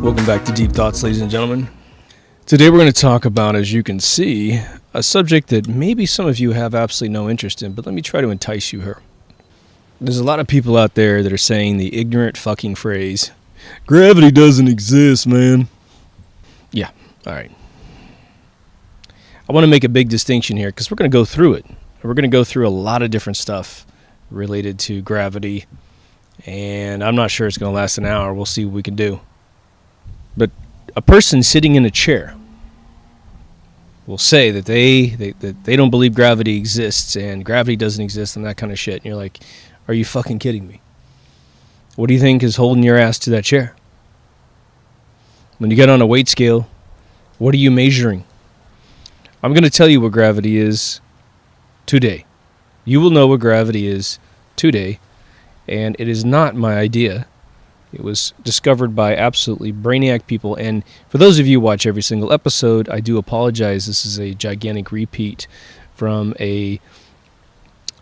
Welcome back to Deep Thoughts, ladies and gentlemen. Today we're going to talk about, as you can see, a subject that maybe some of you have absolutely no interest in, but let me try to entice you here. There's a lot of people out there that are saying the ignorant fucking phrase, gravity doesn't exist, man. Yeah, all right. I want to make a big distinction here because we're going to go through it. We're going to go through a lot of different stuff related to gravity, and I'm not sure it's going to last an hour. We'll see what we can do. But a person sitting in a chair will say that they don't believe gravity exists and gravity doesn't exist and that kind of shit. And you're like, are you fucking kidding me? What do you think is holding your ass to that chair? When you get on a weight scale, what are you measuring? I'm going to tell you what gravity is today. You will know what gravity is today, and it is not my idea. It was discovered by absolutely brainiac people, and for those of you who watch every single episode, I do apologize. This is a gigantic repeat from a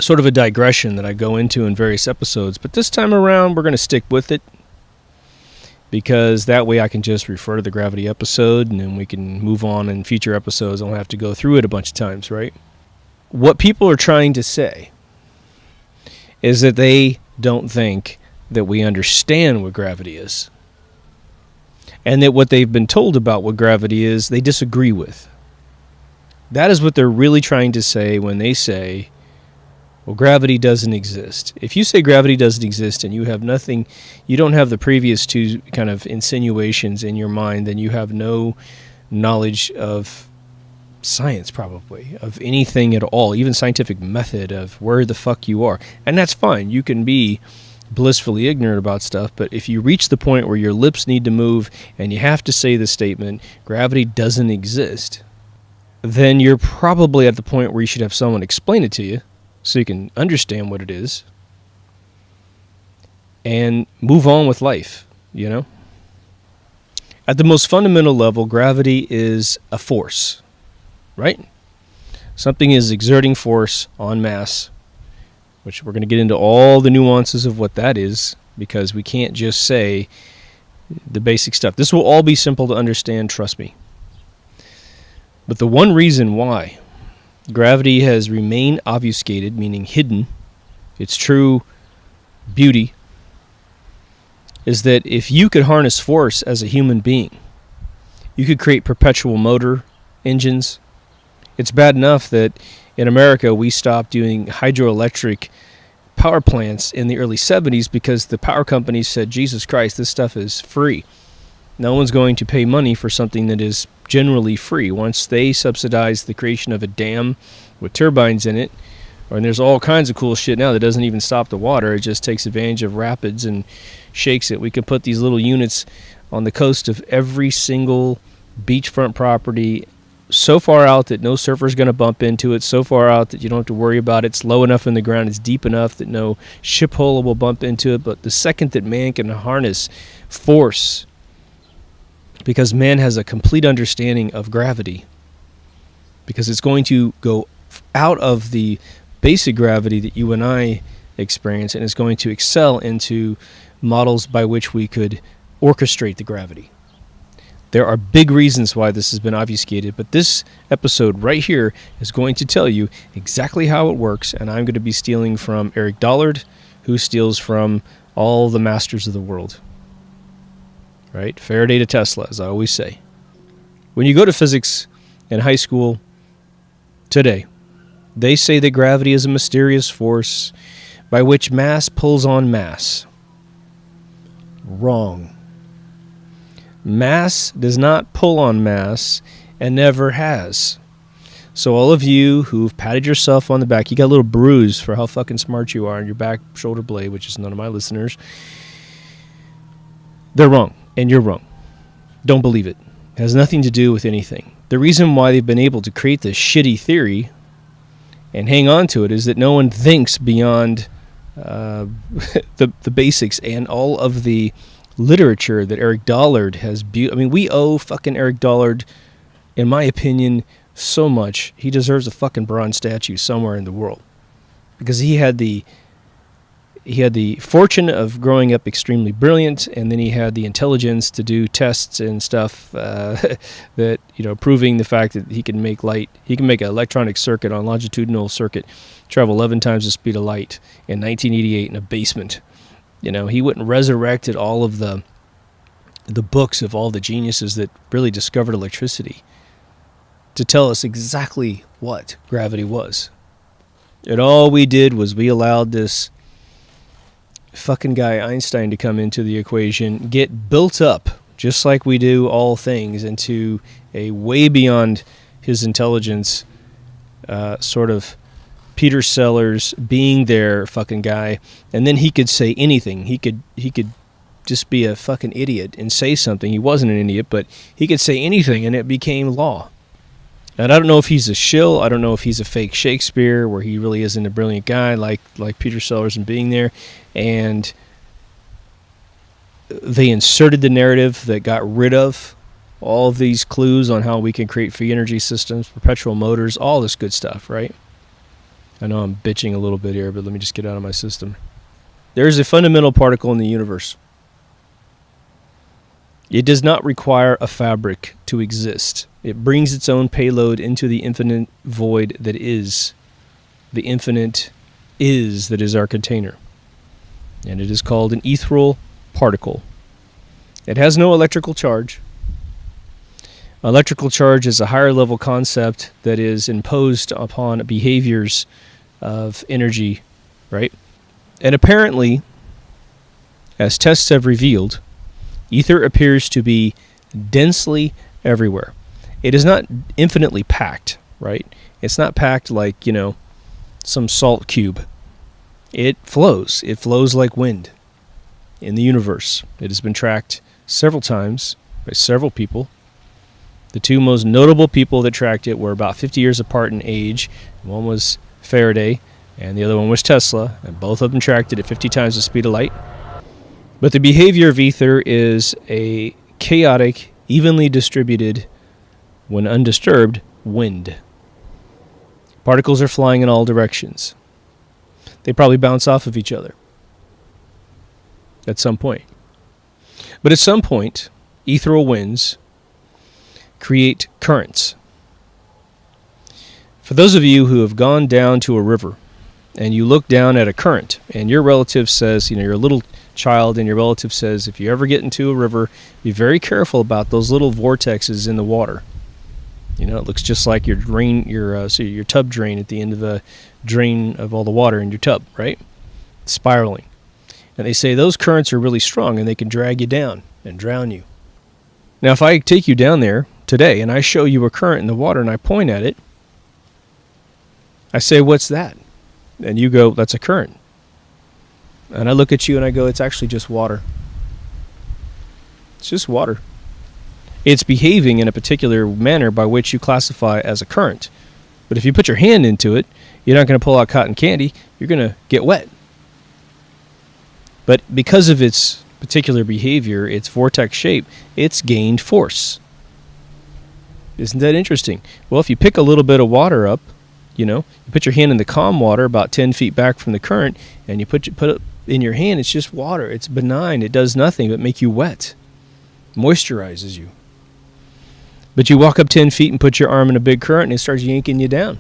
sort of a digression that I go into in various episodes, but this time around we're going to stick with it because that way I can just refer to the gravity episode and then we can move on in future episodes. I don't have to go through it a bunch of times, right? What people are trying to say is that they don't think that we understand what gravity is, and that what they've been told about what gravity is, they disagree with. That is what they're really trying to say when they say, well, gravity doesn't exist. If you say gravity doesn't exist and you have nothing, you don't have the previous two kind of insinuations in your mind, then you have no knowledge of science, probably, of anything at all, even scientific method of where the fuck you are. And that's fine. You can be blissfully ignorant about stuff, but if you reach the point where your lips need to move and you have to say the statement, gravity doesn't exist, then you're probably at the point where you should have someone explain it to you so you can understand what it is and move on with life, you know? At the most fundamental level, gravity is a force, right? Something is exerting force on mass, which we're going to get into all the nuances of what that is, because we can't just say the basic stuff. This will all be simple to understand, trust me. But the one reason why gravity has remained obfuscated, meaning hidden, its true beauty, is that if you could harness force as a human being, you could create perpetual motor engines. It's bad enough that in America, we stopped doing hydroelectric power plants in the early 70s because the power companies said, Jesus Christ, this stuff is free. No one's going to pay money for something that is generally free. Once they subsidize the creation of a dam with turbines in it, and there's all kinds of cool shit now that doesn't even stop the water. It just takes advantage of rapids and shakes it. We can put these little units on the coast of every single beachfront property so far out that no surfer's going to bump into it, so far out that you don't have to worry about it. It's low enough in the ground, it's deep enough that no ship hole will bump into it. But the second that man can harness force, because man has a complete understanding of gravity, because it's going to go out of the basic gravity that you and I experience, and it's going to excel into models by which we could orchestrate the gravity. There are big reasons why this has been obfuscated, but this episode right here is going to tell you exactly how it works, and I'm going to be stealing from Eric Dollard, who steals from all the masters of the world. Right? Faraday to Tesla, as I always say. When you go to physics in high school today, they say that gravity is a mysterious force by which mass pulls on mass. Wrong. Mass does not pull on mass and never has. So all of you who've patted yourself on the back, you got a little bruise for how fucking smart you are on your back shoulder blade, which is none of my listeners. They're wrong, and you're wrong. Don't believe it. It has nothing to do with anything. The reason why they've been able to create this shitty theory and hang on to it is that no one thinks beyond the basics, and all of the literature that Eric Dollard has I mean, we owe fucking Eric Dollard, in my opinion, so much. He deserves a fucking bronze statue somewhere in the world, because he had the fortune of growing up extremely brilliant, and then he had the intelligence to do tests and stuff that, you know, proving the fact that he can make light. He can make an electronic circuit on longitudinal circuit travel 11 times the speed of light in 1988 in a basement. You know, he went and resurrected all of the books of all the geniuses that really discovered electricity to tell us exactly what gravity was. And all we did was we allowed this fucking guy Einstein to come into the equation, get built up, just like we do all things, into a way beyond his intelligence sort of Peter Sellers being there fucking guy, and then he could say anything. He could just be a fucking idiot and say something. He wasn't an idiot, but he could say anything and it became law. And I don't know if he's a shill. I don't know if he's a fake Shakespeare, where he really isn't a brilliant guy like Peter Sellers and being there. And they inserted the narrative that got rid of all of these clues on how we can create free energy systems, perpetual motors, all this good stuff, right? I know I'm bitching a little bit here, but let me just get out of my system. There is a fundamental particle in the universe. It does not require a fabric to exist. It brings its own payload into the infinite void that is. The infinite is that is our container. And it is called an ethereal particle. It has no electrical charge. Electrical charge is a higher level concept that is imposed upon behaviors of energy, right? And apparently, as tests have revealed, ether appears to be densely everywhere. It is not infinitely packed, right? It's not packed like, you know, some salt cube. It flows. It flows like wind in the universe. It has been tracked several times by several people. The two most notable people that tracked it were about 50 years apart in age. One was Faraday, and the other one was Tesla, and both of them tracked it at 50 times the speed of light. But the behavior of ether is a chaotic, evenly distributed, when undisturbed, wind. Particles are flying in all directions. They probably bounce off of each other at some point. But at some point, ethereal winds create currents. For those of you who have gone down to a river and you look down at a current and your relative says, you know, you're a little child and your relative says, if you ever get into a river, be very careful about those little vortexes in the water. You know, it looks just like your drain, your tub drain at the end of the drain of all the water in your tub, right? Spiraling. And they say those currents are really strong and they can drag you down and drown you. Now, if I take you down there today and I show you a current in the water and I point at it, I say, what's that? And you go, that's a current. And I look at you and I go, it's actually just water. It's just water. It's behaving in a particular manner by which you classify as a current. But if you put your hand into it, you're not going to pull out cotton candy. You're going to get wet. But because of its particular behavior, its vortex shape, it's gained force. Isn't that interesting? Well, if you pick a little bit of water up, you know, you put your hand in the calm water about 10 feet back from the current, and you put it in your hand, it's just water. It's benign. It does nothing but make you wet. Moisturizes you. But you walk up 10 feet and put your arm in a big current and it starts yanking you down.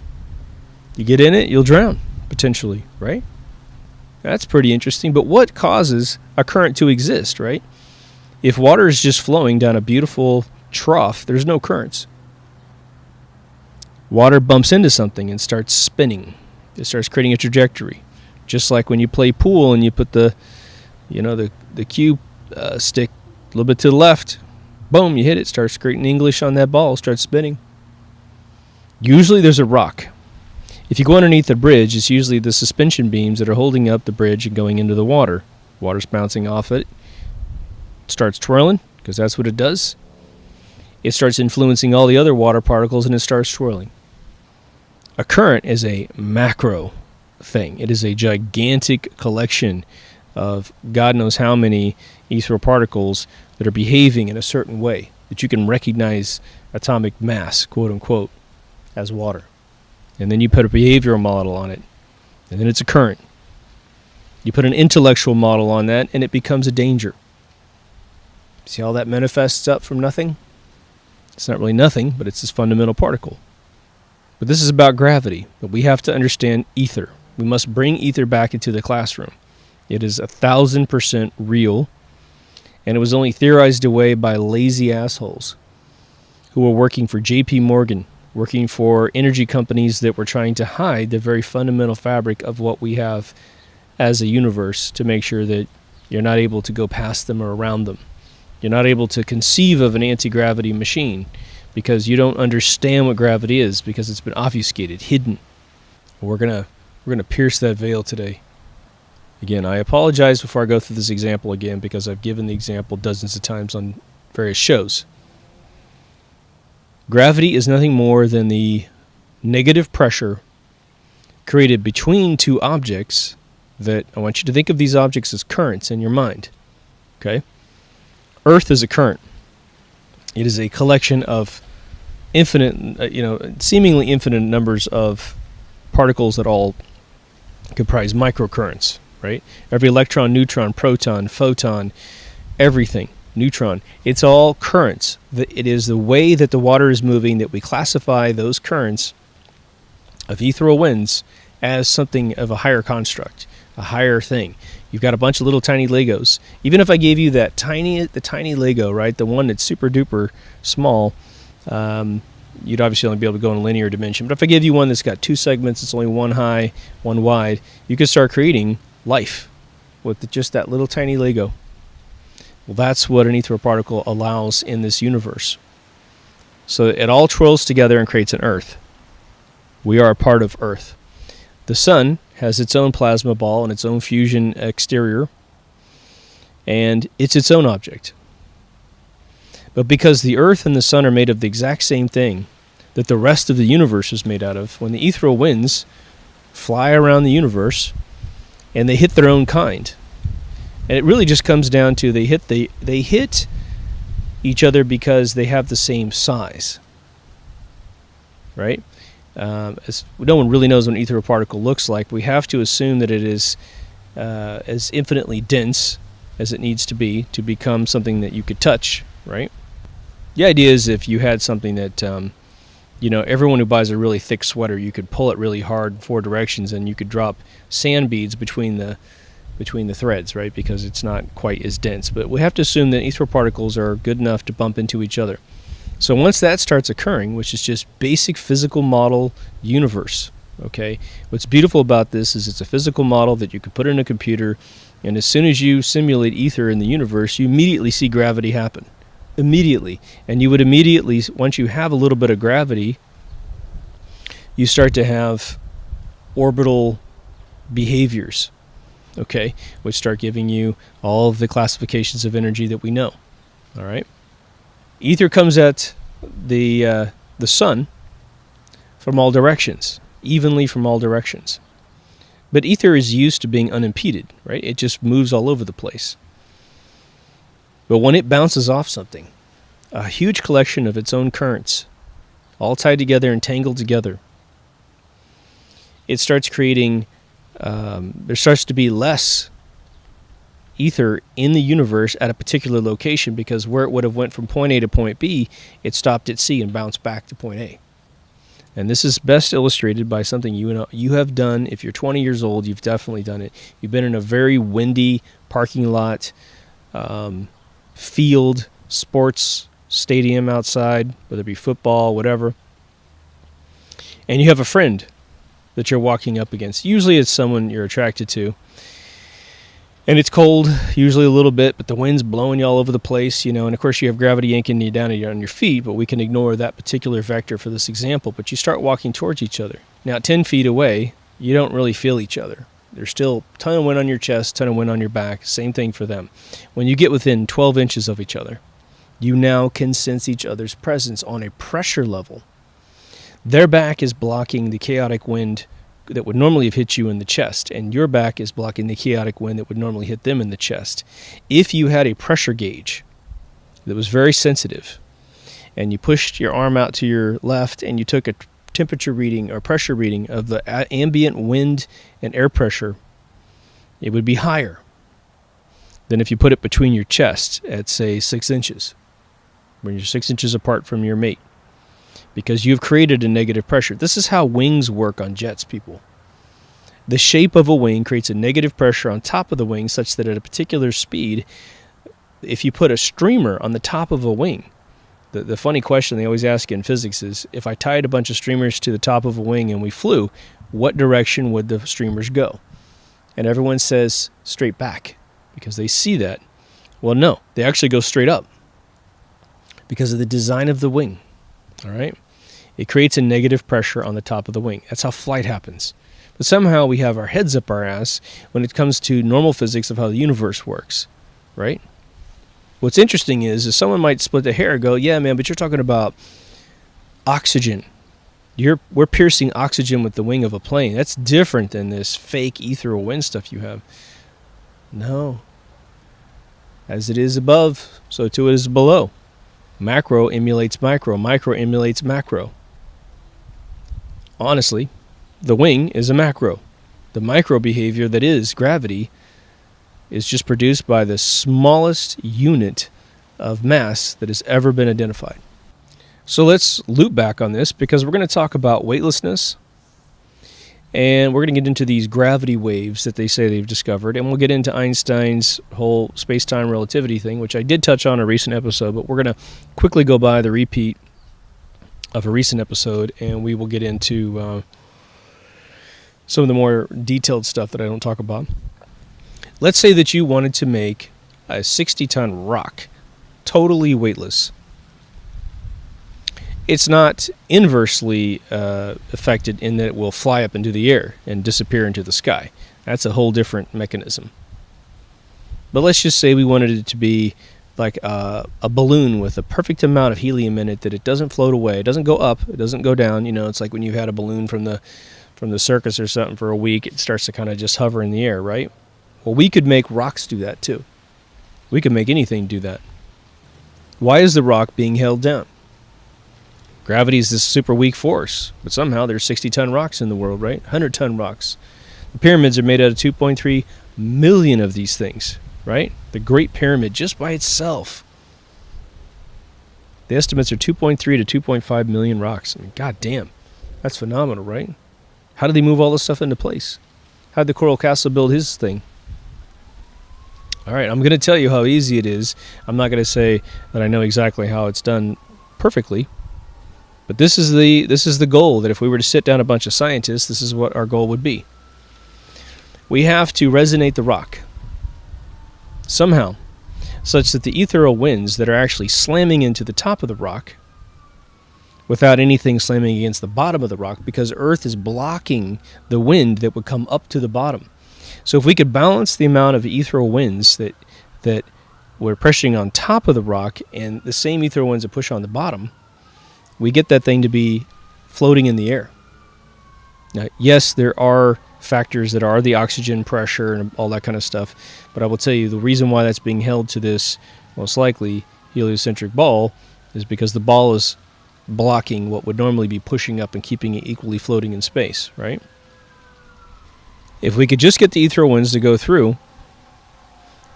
You get in it, you'll drown, potentially, right? That's pretty interesting. But what causes a current to exist, right? If water is just flowing down a beautiful trough, there's no currents. Water bumps into something and starts spinning. It starts creating a trajectory. Just like when you play pool and you put the cue stick a little bit to the left, boom, you hit it, starts creating English on that ball, starts spinning. Usually there's a rock. If you go underneath the bridge, it's usually the suspension beams that are holding up the bridge and going into the water. Water's bouncing off it. It starts twirling, because that's what it does. it starts influencing all the other water particles and it starts swirling. A current is a macro thing. It is a gigantic collection of God knows how many ethereal particles that are behaving in a certain way that you can recognize atomic mass, quote unquote, as water. And then you put a behavioral model on it, and then it's a current. You put an intellectual model on that, and it becomes a danger. See how that manifests up from nothing? It's not really nothing, but it's this fundamental particle. But this is about gravity. But we have to understand ether. We must bring ether back into the classroom. It is 1,000% real, and it was only theorized away by lazy assholes who were working for J.P. Morgan, working for energy companies that were trying to hide the very fundamental fabric of what we have as a universe to make sure that you're not able to go past them or around them. You're not able to conceive of an anti-gravity machine because you don't understand what gravity is, because it's been obfuscated, hidden. We're gonna pierce that veil today. Again, I apologize before I go through this example again, because I've given the example dozens of times on various shows. Gravity is nothing more than the negative pressure created between two objects that I want you to think of these objects as currents in your mind. Okay? Earth is a current. It is a collection of infinite, seemingly infinite numbers of particles that all comprise microcurrents, right? Every electron, neutron, proton, photon, everything, neutron, it's all currents. It is the way that the water is moving that we classify those currents of ethereal winds as something of a higher construct, a higher thing. You've got a bunch of little tiny Legos. Even if I gave you the tiny Lego, right, the one that's super duper small, you'd obviously only be able to go in a linear dimension. But if I give you one that's got two segments, it's only one high, one wide, you could start creating life with just that little tiny Lego. Well, that's what an ethereal particle allows in this universe. So it all twirls together and creates an Earth. We are a part of Earth. The sun has its own plasma ball and its own fusion exterior, and it's its own object. But because the Earth and the sun are made of the exact same thing that the rest of the universe is made out of, when the ethereal winds fly around the universe and they hit their own kind, and it really just comes down to they hit each other because they have the same size, right? As no one really knows what an ethereal particle looks like, we have to assume that it is as infinitely dense as it needs to be to become something that you could touch, right? The idea is if you had something that, everyone who buys a really thick sweater, you could pull it really hard in four directions and you could drop sand beads between the threads, right? Because it's not quite as dense. But we have to assume that ethereal particles are good enough to bump into each other. So once that starts occurring, which is just basic physical model universe, okay? What's beautiful about this is it's a physical model that you could put in a computer, and as soon as you simulate ether in the universe, you immediately see gravity happen. Immediately. And you would immediately, once you have a little bit of gravity, you start to have orbital behaviors, okay? Which start giving you all of the classifications of energy that we know, all right? Ether comes at the sun from all directions, evenly from all directions. But ether is used to being unimpeded, right? It just moves all over the place. But when it bounces off something, a huge collection of its own currents, all tied together and tangled together, it starts creating, there starts to be less ether in the universe at a particular location, because where it would have went from point A to point B, it stopped at C and bounced back to point A. And this is best illustrated by something you have done. If you're 20 years old, you've definitely done it. You've been in a very windy parking lot, field, sports stadium outside, whether it be football, whatever, and you have a friend that you're walking up against. Usually it's someone you're attracted to. And it's cold, usually a little bit, but the wind's blowing you all over the place, and of course you have gravity yanking you down on your feet, but we can ignore that particular vector for this example. But you start walking towards each other. Now, 10 feet away, you don't really feel each other. There's still a ton of wind on your chest, ton of wind on your back, same thing for them. When you get within 12 inches of each other, You now can sense each other's presence on a pressure level. Their back is blocking the chaotic wind that would normally have hit you in the chest, and your back is blocking the chaotic wind that would normally hit them in the chest. If you had a pressure gauge that was very sensitive, and you pushed your arm out to your left and you took a temperature reading or pressure reading of the ambient wind and air pressure, it would be higher than if you put it between your chest at, say, 6 inches, when you're 6 inches apart from your mate, because you've created a negative pressure. This is how wings work on jets, people. The shape of a wing creates a negative pressure on top of the wing such that at a particular speed, if you put a streamer on the top of a wing, the funny question they always ask in physics is, if I tied a bunch of streamers to the top of a wing and we flew, what direction would the streamers go? And everyone says straight back because they see that. Well, no, they actually go straight up because of the design of the wing. All right? It creates a negative pressure on the top of the wing. That's how flight happens. But somehow we have our heads up our ass when it comes to normal physics of how the universe works, right? What's interesting is someone might split the hair and go, yeah, man, but you're talking about oxygen. We're piercing oxygen with the wing of a plane. That's different than this fake ethereal wind stuff you have. No. As it is above, so too it is below. Macro emulates micro. Micro emulates macro. Honestly, the wing is a macro. The micro behavior that is gravity is just produced by the smallest unit of mass that has ever been identified. So let's loop back on this because we're going to talk about weightlessness, and we're going to get into these gravity waves that they say they've discovered, and we'll get into Einstein's whole space-time relativity thing, which I did touch on in a recent episode, but we're going to quickly go by the repeat of a recent episode, and we will get into some of the more detailed stuff that I don't talk about. Let's say that you wanted to make a 60-ton rock totally weightless. It's not inversely affected in that it will fly up into the air and disappear into the sky. That's a whole different mechanism. But let's just say we wanted it to be like a balloon with a perfect amount of helium in it that it doesn't float away. It doesn't go up. It doesn't go down. You know, it's like when you had a balloon from the circus or something for a week, it starts to kind of just hover in the air, right? Well, we could make rocks do that too. We could make anything do that. Why is the rock being held down? Gravity is this super weak force, but somehow there's 60-ton rocks in the world, right? 100-ton rocks. The pyramids are made out of 2.3 million of these things, right? The Great Pyramid just by itself. The estimates are 2.3 to 2.5 million rocks. I mean, goddamn, that's phenomenal, right? How did they move all this stuff into place? How did the Coral Castle build his thing? All right, I'm going to tell you how easy it is. I'm not going to say that I know exactly how it's done perfectly, but this is the goal, that if we were to sit down a bunch of scientists, this is what our goal would be. We have to resonate the rock somehow, such that the ethereal winds that are actually slamming into the top of the rock without anything slamming against the bottom of the rock, because Earth is blocking the wind that would come up to the bottom. So if we could balance the amount of ethereal winds that we're pressuring on top of the rock and the same ethereal winds that push on the bottom, we get that thing to be floating in the air. Now, yes, there are factors that are the oxygen pressure and all that kind of stuff, but I will tell you the reason why that's being held to this, most likely, heliocentric ball is because the ball is blocking what would normally be pushing up and keeping it equally floating in space, right? If we could just get the ethereal winds to go through,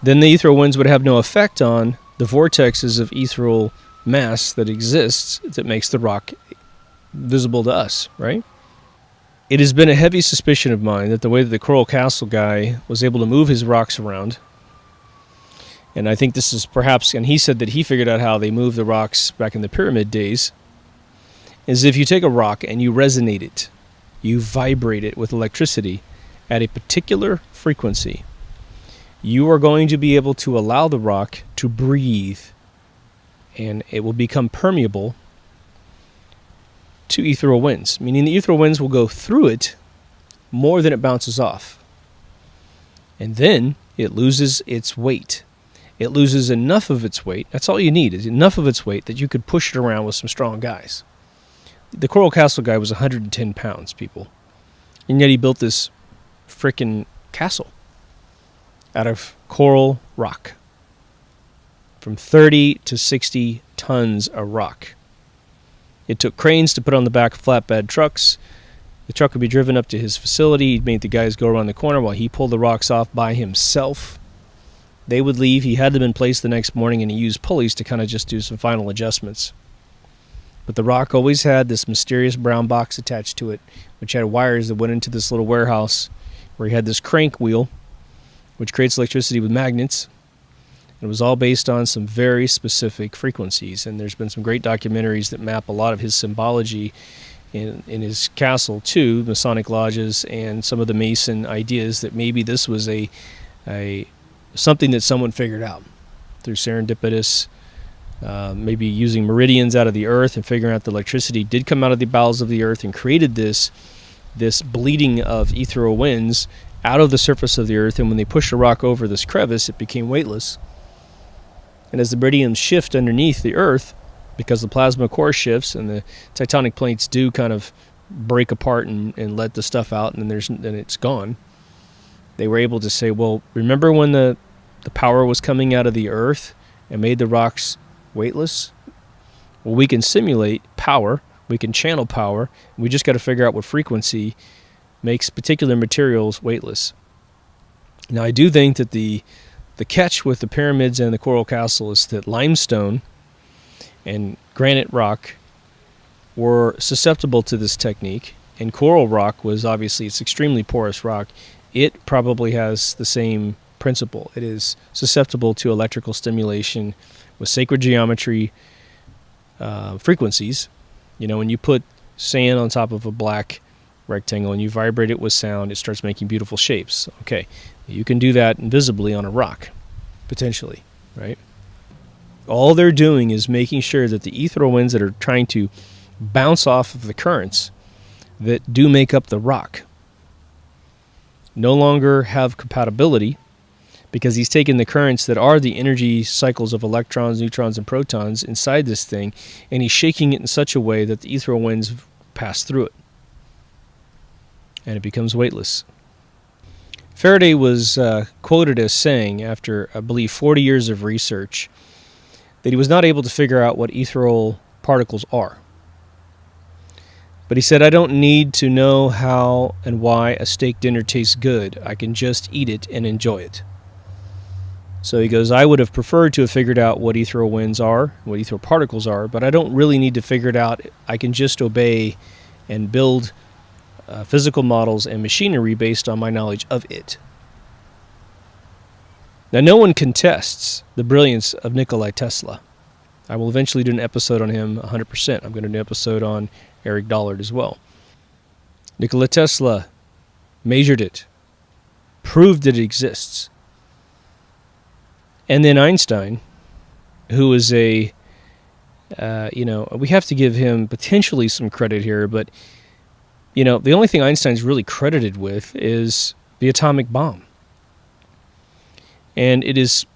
then the ethereal winds would have no effect on the vortexes of ethereal mass that exists that makes the rock visible to us, right? It has been a heavy suspicion of mine that the way that the Coral Castle guy was able to move his rocks around, and I think this is perhaps, and he said that he figured out how they moved the rocks back in the pyramid days, is if you take a rock and you resonate it, you vibrate it with electricity at a particular frequency, you are going to be able to allow the rock to breathe, and it will become permeable to ethereal winds, meaning the ethereal winds will go through it more than it bounces off. And then it loses its weight. it loses enough of its weight. That's all you need, is enough of its weight that you could push it around with some strong guys. The Coral Castle guy was 110 pounds, people. And yet he built this frickin' castle out of coral rock. From 30 to 60 tons of rock. It took cranes to put on the back of flatbed trucks. The truck would be driven up to his facility. He'd make the guys go around the corner while he pulled the rocks off by himself. They would leave. He had them in place the next morning, and he used pulleys to kind of just do some final adjustments. But the rock always had this mysterious brown box attached to it, which had wires that went into this little warehouse where he had this crank wheel, which creates electricity with magnets. It was all based on some very specific frequencies, and there's been some great documentaries that map a lot of his symbology in his castle to Masonic lodges and some of the Mason ideas that maybe this was a something that someone figured out through serendipitous, maybe using meridians out of the earth and figuring out the electricity did come out of the bowels of the earth and created this bleeding of ethereal winds out of the surface of the earth, and when they pushed a rock over this crevice, it became weightless. And as the meridians shift underneath the earth, because the plasma core shifts and the tectonic plates do kind of break apart and let the stuff out, and then it's gone, they were able to say, well, remember when the power was coming out of the earth and made the rocks weightless? Well, we can simulate power, we can channel power, we just got to figure out what frequency makes particular materials weightless. Now, I do think that the catch with the pyramids and the Coral Castle is that limestone and granite rock were susceptible to this technique, and coral rock was obviously, it's extremely porous rock. It probably has the same principle. It is susceptible to electrical stimulation with sacred geometry frequencies. You know, when you put sand on top of a black rectangle and you vibrate it with sound, it starts making beautiful shapes. Okay, you can do that invisibly on a rock, potentially, right? All they're doing is making sure that the ethereal winds that are trying to bounce off of the currents that do make up the rock no longer have compatibility, because he's taken the currents that are the energy cycles of electrons, neutrons, and protons inside this thing, and he's shaking it in such a way that the ethereal winds pass through it, and it becomes weightless. Faraday was quoted as saying, after, I believe, 40 years of research, that he was not able to figure out what ethereal particles are. But he said, I don't need to know how and why a steak dinner tastes good. I can just eat it and enjoy it. So he goes, I would have preferred to have figured out what ethereal winds are, what ethereal particles are, but I don't really need to figure it out. I can just obey and build physical models and machinery based on my knowledge of it. Now, no one contests the brilliance of Nikola Tesla. I will eventually do an episode on him 100%. I'm going to do an episode on Eric Dollard as well. Nikola Tesla measured it, proved it exists. And then Einstein, who is we have to give him potentially some credit here, but, the only thing Einstein's really credited with is the atomic bomb. And it is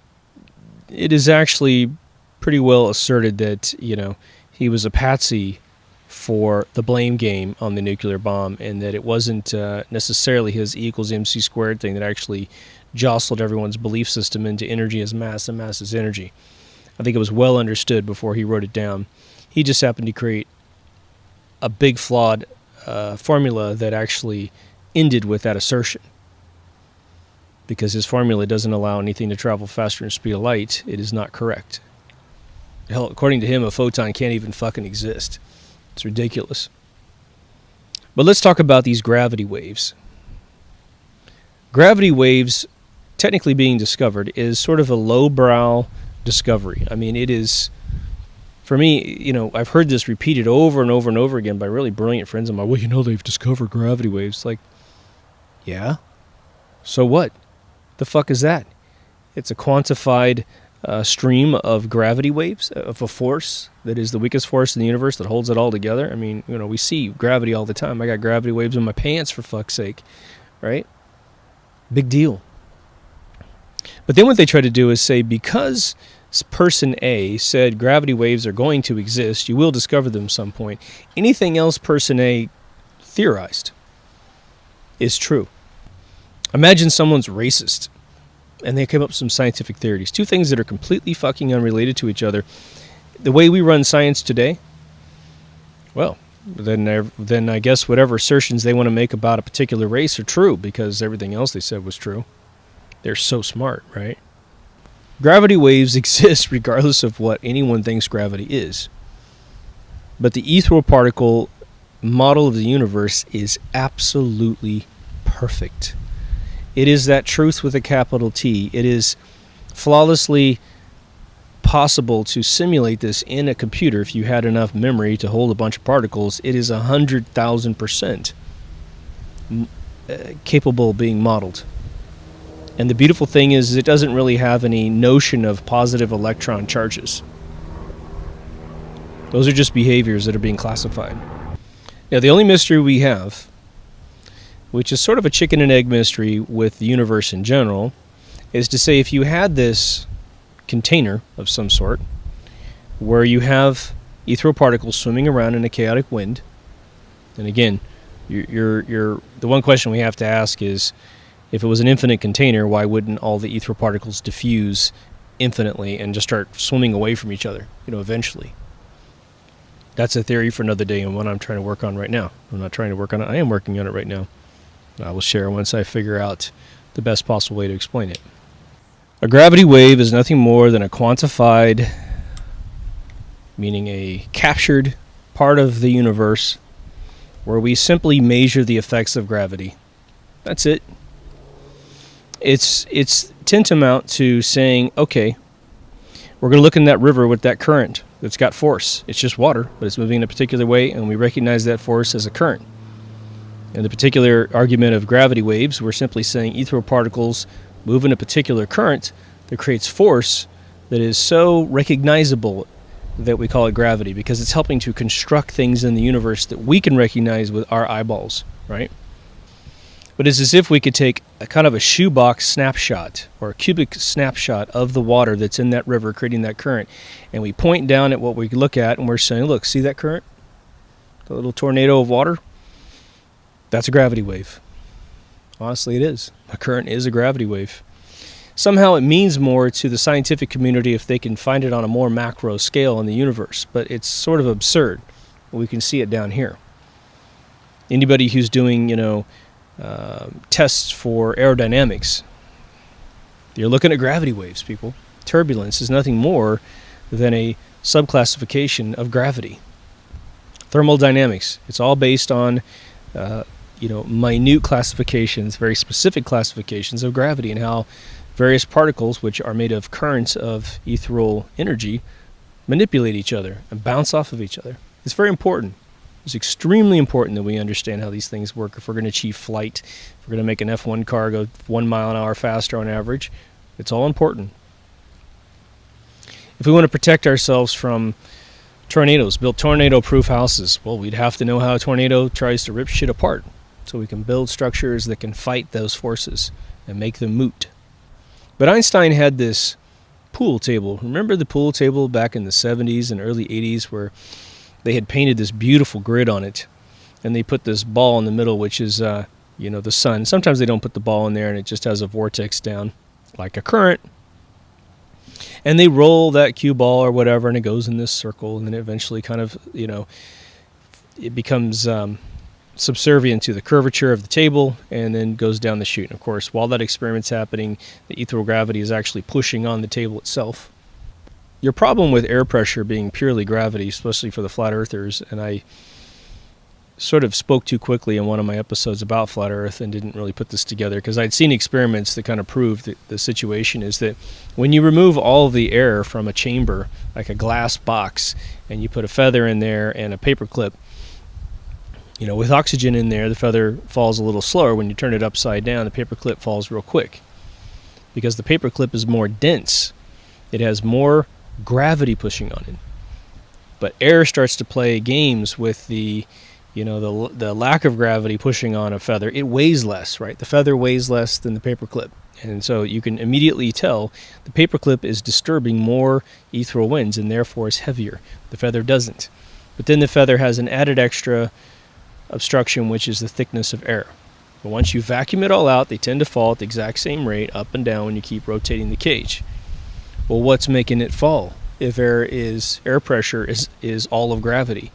actually pretty well asserted that, he was a patsy for the blame game on the nuclear bomb, and that it wasn't necessarily his E equals MC squared thing that actually jostled everyone's belief system into energy as mass and mass as energy. I think it was well understood before he wrote it down. He just happened to create a big flawed formula that actually ended with that assertion, because his formula doesn't allow anything to travel faster than the speed of light. It is not correct. Hell, according to him, a photon can't even fucking exist. It's ridiculous. But let's talk about these gravity waves. Gravity waves, technically being discovered, is sort of a lowbrow discovery. I mean, it is, for me, I've heard this repeated over and over and over again by really brilliant friends of mine. Well, they've discovered gravity waves. Like, yeah? So what? The fuck is that? It's a quantified stream of gravity waves, of a force that is the weakest force in the universe that holds it all together. I mean, we see gravity all the time. I got gravity waves in my pants, for fuck's sake, right? Big deal. But then what they try to do is say, because person A said gravity waves are going to exist, you will discover them at some point, anything else person A theorized is true. Imagine someone's racist and they came up with some scientific theories, two things that are completely fucking unrelated to each other. The way we run science today, well, then I guess whatever assertions they want to make about a particular race are true, because everything else they said was true. They're so smart, right? Gravity waves exist regardless of what anyone thinks gravity is. But the ethereal particle model of the universe is absolutely perfect. It is that truth with a capital T. It is flawlessly possible to simulate this in a computer if you had enough memory to hold a bunch of particles. It is 100,000% capable of being modeled. And the beautiful thing is it doesn't really have any notion of positive electron charges. Those are just behaviors that are being classified. Now, the only mystery we have, which is sort of a chicken and egg mystery with the universe in general, is to say if you had this container of some sort where you have ethereal particles swimming around in a chaotic wind, and again, the one question we have to ask is, if it was an infinite container, why wouldn't all the ethereal particles diffuse infinitely and just start swimming away from each other, eventually? That's a theory for another day and one I'm trying to work on right now. I'm not trying to work on it. I am working on it right now. I will share once I figure out the best possible way to explain it. A gravity wave is nothing more than a quantified, meaning a captured part of the universe where we simply measure the effects of gravity. That's it. It's tantamount to saying, okay, we're going to look in that river with that current that's got force. It's just water, but it's moving in a particular way, and we recognize that force as a current. In the particular argument of gravity waves, we're simply saying ethereal particles move in a particular current that creates force that is so recognizable that we call it gravity, because it's helping to construct things in the universe that we can recognize with our eyeballs, right? But it's as if we could take a kind of a shoebox snapshot or a cubic snapshot of the water that's in that river creating that current, and we point down at what we look at and we're saying, look, see that current? The little tornado of water? That's a gravity wave. Honestly, it is. A current is a gravity wave. Somehow it means more to the scientific community if they can find it on a more macro scale in the universe, but it's sort of absurd. We can see it down here. Anybody who's doing, tests for aerodynamics, you're looking at gravity waves, people. Turbulence is nothing more than a subclassification of gravity. Thermodynamics, it's all based on minute classifications, very specific classifications of gravity, and how various particles, which are made of currents of ethereal energy, manipulate each other and bounce off of each other. It's very important. It's extremely important that we understand how these things work if we're going to achieve flight, if we're going to make an F1 car go 1 mile an hour faster on average. It's all important. If we want to protect ourselves from tornadoes, build tornado-proof houses, well, we'd have to know how a tornado tries to rip shit apart, so we can build structures that can fight those forces and make them moot. But Einstein had this pool table. Remember the pool table back in the 70s and early 80s where they had painted this beautiful grid on it, and they put this ball in the middle, which is, the sun. Sometimes they don't put the ball in there, and it just has a vortex down, like a current. And they roll that cue ball or whatever, and it goes in this circle, and then it eventually kind of, it becomes subservient to the curvature of the table, and then goes down the chute. And of course, while that experiment's happening, the ethereal gravity is actually pushing on the table itself. Your problem with air pressure being purely gravity, especially for the flat earthers, and I sort of spoke too quickly in one of my episodes about flat earth and didn't really put this together because I'd seen experiments that kind of proved that the situation is that when you remove all of the air from a chamber, like a glass box, and you put a feather in there and a paper clip, with oxygen in there, the feather falls a little slower. When you turn it upside down, the paper clip falls real quick because the paper clip is more dense. It has more gravity pushing on it. But air starts to play games with the lack of gravity pushing on a feather. It weighs less, right? The feather weighs less than the paper clip. And so you can immediately tell the paperclip is disturbing more ethereal winds and therefore is heavier. The feather doesn't. But then the feather has an added extra obstruction, which is the thickness of air. But once you vacuum it all out, they tend to fall at the exact same rate up and down when you keep rotating the cage. Well, what's making it fall? If air pressure is all of gravity,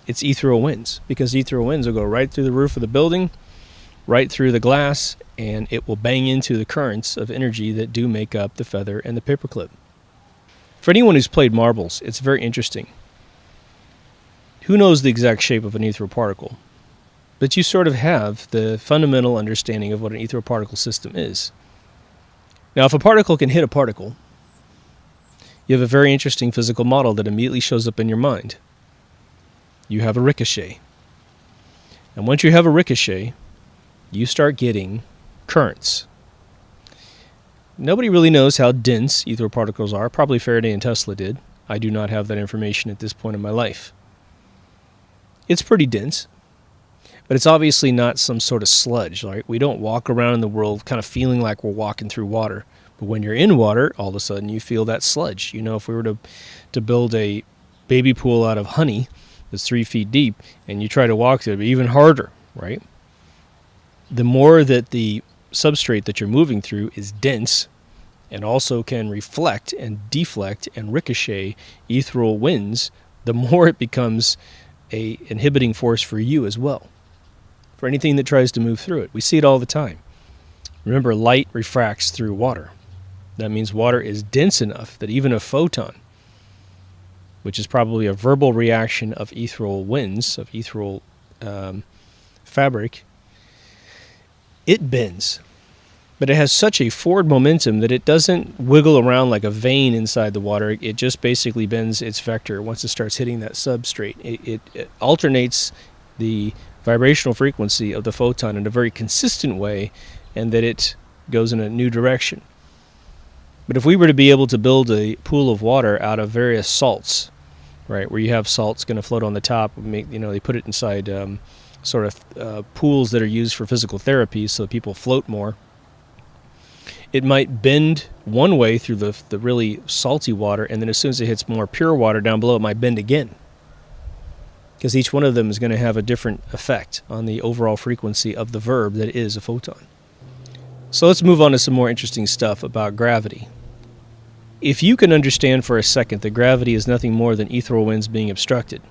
it's ethereal winds, because ethereal winds will go right through the roof of the building, right through the glass, and it will bang into the currents of energy that do make up the feather and the paperclip. For anyone who's played marbles, it's very interesting. Who knows the exact shape of an ethereal particle? But you sort of have the fundamental understanding of what an ethereal particle system is. Now, if a particle can hit a particle, you have a very interesting physical model that immediately shows up in your mind. You have a ricochet. And once you have a ricochet, you start getting currents. Nobody really knows how dense ethereal particles are. Probably Faraday and Tesla did. I do not have that information at this point in my life. It's pretty dense, but it's obviously not some sort of sludge. Right? We don't walk around in the world kind of feeling like we're walking through water. But when you're in water, all of a sudden you feel that sludge. You know, if we were to build a baby pool out of honey that's 3 feet deep, and you try to walk through it, it'd be even harder, right? The more that the substrate that you're moving through is dense and also can reflect and deflect and ricochet ethereal winds, the more it becomes an inhibiting force for you as well, for anything that tries to move through it. We see it all the time. Remember, light refracts through water. That means water is dense enough that even a photon, which is probably a verbal reaction of ethereal winds, of ethereal fabric, it bends. But it has such a forward momentum that it doesn't wiggle around like a vein inside the water. It just basically bends its vector once it starts hitting that substrate. It alternates the vibrational frequency of the photon in a very consistent way, and that it goes in a new direction. But if we were to be able to build a pool of water out of various salts, right, where you have salts going to float on the top, they put it inside pools that are used for physical therapy so people float more. It might bend one way through the really salty water, and then as soon as it hits more pure water down below, it might bend again. Because each one of them is going to have a different effect on the overall frequency of the verb that is a photon. So let's move on to some more interesting stuff about gravity. If you can understand for a second that gravity is nothing more than ethereal winds being obstructed,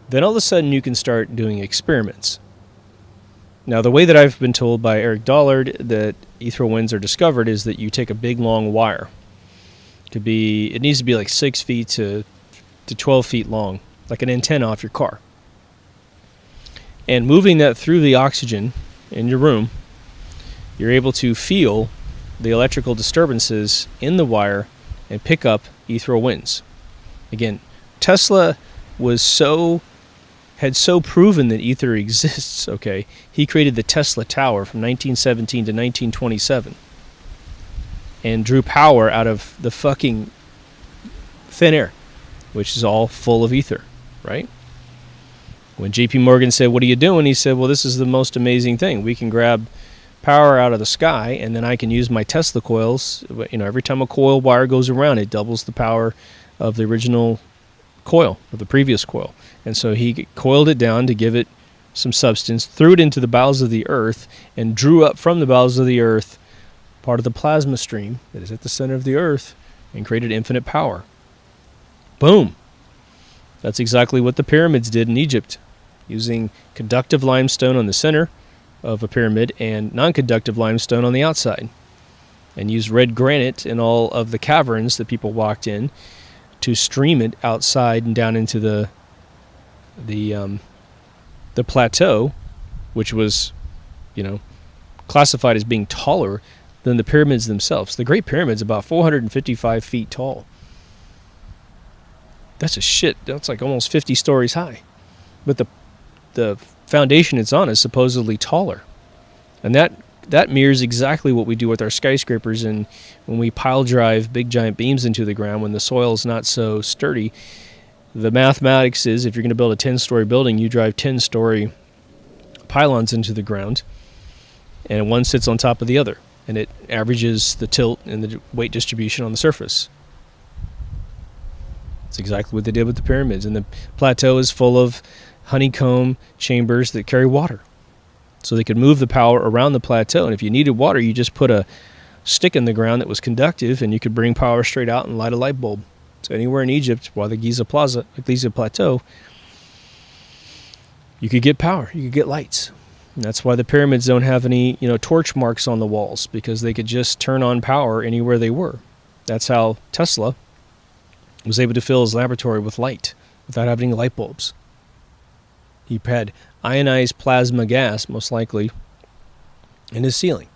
then all of a sudden you can start doing experiments. Now, the way that I've been told by Eric Dollard that ethereal winds are discovered is that you take a big long wire. It needs to be like 6 feet to 12 feet long, like an antenna off your car. And moving that through the oxygen in your room, you're able to feel the electrical disturbances in the wire and pick up ethereal winds. Again, Tesla had so proven that ether exists, okay, he created the Tesla Tower from 1917 to 1927 and drew power out of the fucking thin air, which is all full of ether, right? When JP Morgan said, "What are you doing?" he said, "Well, this is the most amazing thing. We can grab power out of the sky, and then I can use my Tesla coils. Every time a coil wire goes around, it doubles the power of the original coil, of the previous coil." And so he coiled it down to give it some substance, threw it into the bowels of the earth, and drew up from the bowels of the earth part of the plasma stream that is at the center of the earth and created infinite power. Boom. That's exactly what the pyramids did in Egypt, using conductive limestone on the center of a pyramid and non-conductive limestone on the outside, and used red granite in all of the caverns that people walked in to stream it outside and down into the plateau, which was, classified as being taller than the pyramids themselves. The Great Pyramid's about 455 feet tall. That's like almost 50 stories high. But the foundation it's on is supposedly taller. And that mirrors exactly what we do with our skyscrapers, and when we pile drive big giant beams into the ground when the soil is not so sturdy. The mathematics is, if you're going to build a 10-story building, you drive 10-story pylons into the ground, and one sits on top of the other. and it averages the tilt and the weight distribution on the surface. It's exactly what they did with the pyramids. And the plateau is full of honeycomb chambers that carry water. So they could move the power around the plateau. And if you needed water, you just put a stick in the ground that was conductive, and you could bring power straight out and light a light bulb. So anywhere in Egypt, while the Giza Plateau, you could get power, you could get lights. And that's why the pyramids don't have any, torch marks on the walls, because they could just turn on power anywhere they were. That's how Tesla was able to fill his laboratory with light without having light bulbs. He had ionized plasma gas, most likely, in his ceiling.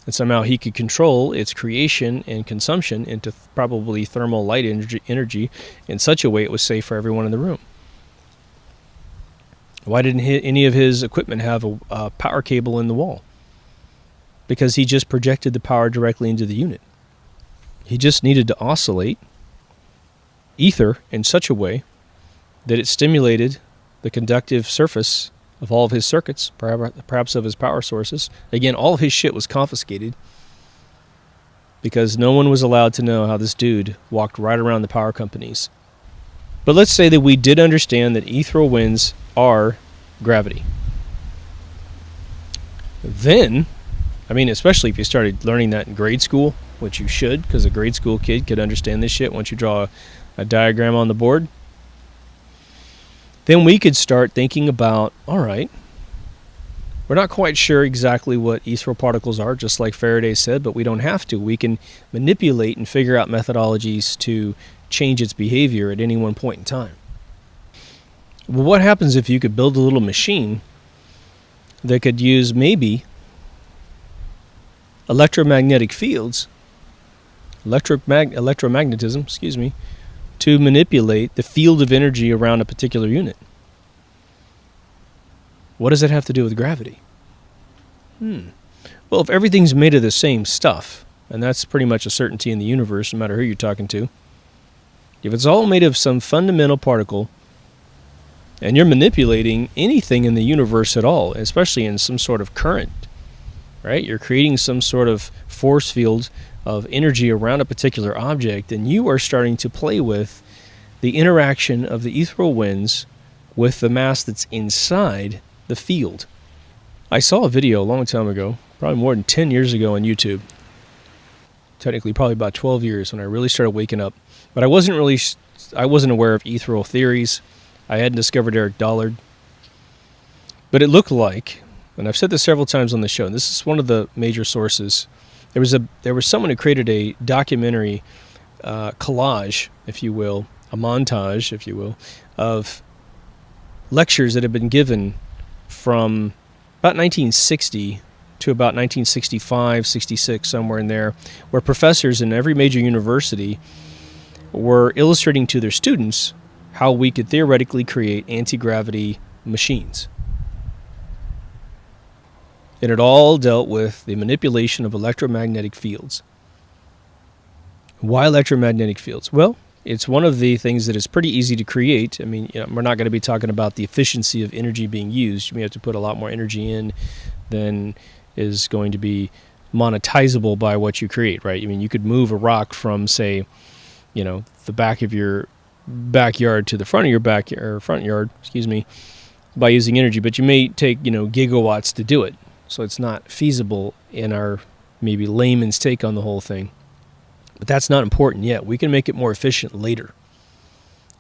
And somehow he could control its creation and consumption into probably thermal light energy in such a way it was safe for everyone in the room. Why didn't any of his equipment have a power cable in the wall? Because he just projected the power directly into the unit. He just needed to oscillate ether in such a way that it stimulated the conductive surface of all of his circuits, perhaps of his power sources. Again, all of his shit was confiscated because no one was allowed to know how this dude walked right around the power companies. But let's say that we did understand that ethereal winds are gravity. Then, especially if you started learning that in grade school, which you should, because a grade school kid could understand this shit once you draw a diagram on the board. Then we could start thinking about, all right, we're not quite sure exactly what ethereal particles are, just like Faraday said, but we don't have to. We can manipulate and figure out methodologies to change its behavior at any one point in time. Well, what happens if you could build a little machine that could use maybe electromagnetic fields, electromagnetism, to manipulate the field of energy around a particular unit? What does that have to do with gravity? Well, if everything's made of the same stuff, and that's pretty much a certainty in the universe, no matter who you're talking to, if it's all made of some fundamental particle, and you're manipulating anything in the universe at all, especially in some sort of current, right? You're creating some sort of force field of energy around a particular object, and you are starting to play with the interaction of the ethereal winds with the mass that's inside the field. I saw a video a long time ago, probably more than 10 years ago on YouTube. Technically, probably about 12 years when I really started waking up. But I wasn't aware of ethereal theories. I hadn't discovered Eric Dollard. But it looked like, and I've said this several times on the show, and this is one of the major sources. There was someone who created a documentary collage, if you will, a montage, if you will, of lectures that have been given from about 1960 to about 1965, 66, somewhere in there, where professors in every major university were illustrating to their students how we could theoretically create anti-gravity machines. And it all dealt with the manipulation of electromagnetic fields. Why electromagnetic fields? Well, it's one of the things that is pretty easy to create. We're not going to be talking about the efficiency of energy being used. You may have to put a lot more energy in than is going to be monetizable by what you create, right? You could move a rock from, say, the back of your backyard to the front of your front yard, by using energy, but you may take, gigawatts to do it. So it's not feasible in our maybe layman's take on the whole thing. But that's not important yet. We can make it more efficient later.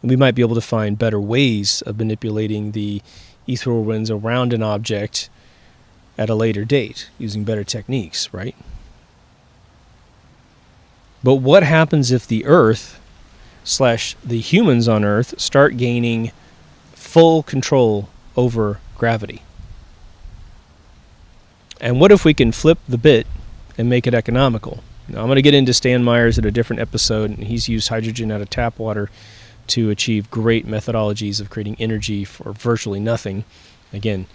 And we might be able to find better ways of manipulating the ethereal winds around an object at a later date using better techniques, right? But what happens if the Earth / the humans on Earth start gaining full control over gravity? And what if we can flip the bit and make it economical? Now, I'm going to get into Stan Myers at a different episode, and he's used hydrogen out of tap water to achieve great methodologies of creating energy for virtually nothing. Again,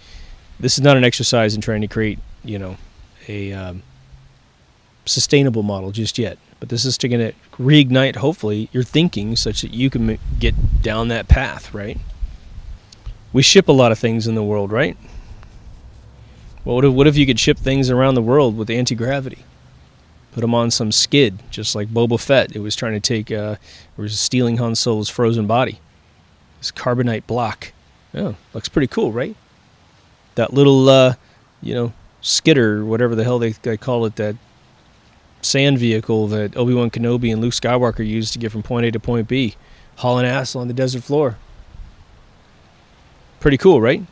this is not an exercise in trying to create, a sustainable model just yet. But this is going to reignite, hopefully, your thinking such that you can get down that path, right? We ship a lot of things in the world, right? Well, what if you could ship things around the world with anti-gravity? Put them on some skid, just like Boba Fett. It was trying to take, was stealing Han Solo's frozen body. This carbonite block. Oh, looks pretty cool, right? That little, skidder, whatever the hell they call it, that sand vehicle that Obi-Wan Kenobi and Luke Skywalker used to get from point A to point B, hauling ass on the desert floor. Pretty cool, right?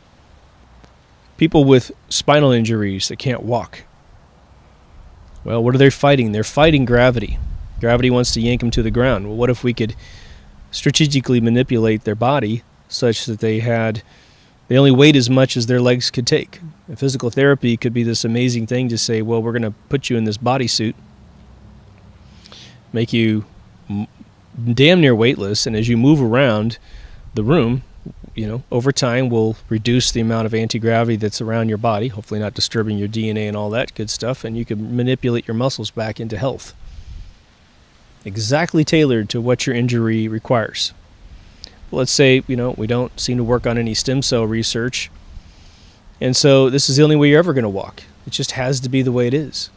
People with spinal injuries that can't walk. Well, what are they fighting? They're fighting gravity. Gravity wants to yank them to the ground. Well, what if we could strategically manipulate their body such that they only weighed as much as their legs could take? And physical therapy could be this amazing thing to say, well, we're going to put you in this bodysuit, make you damn near weightless, and as you move around the room, over time we'll reduce the amount of anti-gravity that's around your body, hopefully not disturbing your DNA and all that good stuff, and you can manipulate your muscles back into health. Exactly tailored to what your injury requires. Well, let's say, we don't seem to work on any stem cell research, and so this is the only way you're ever going to walk. It just has to be the way it is.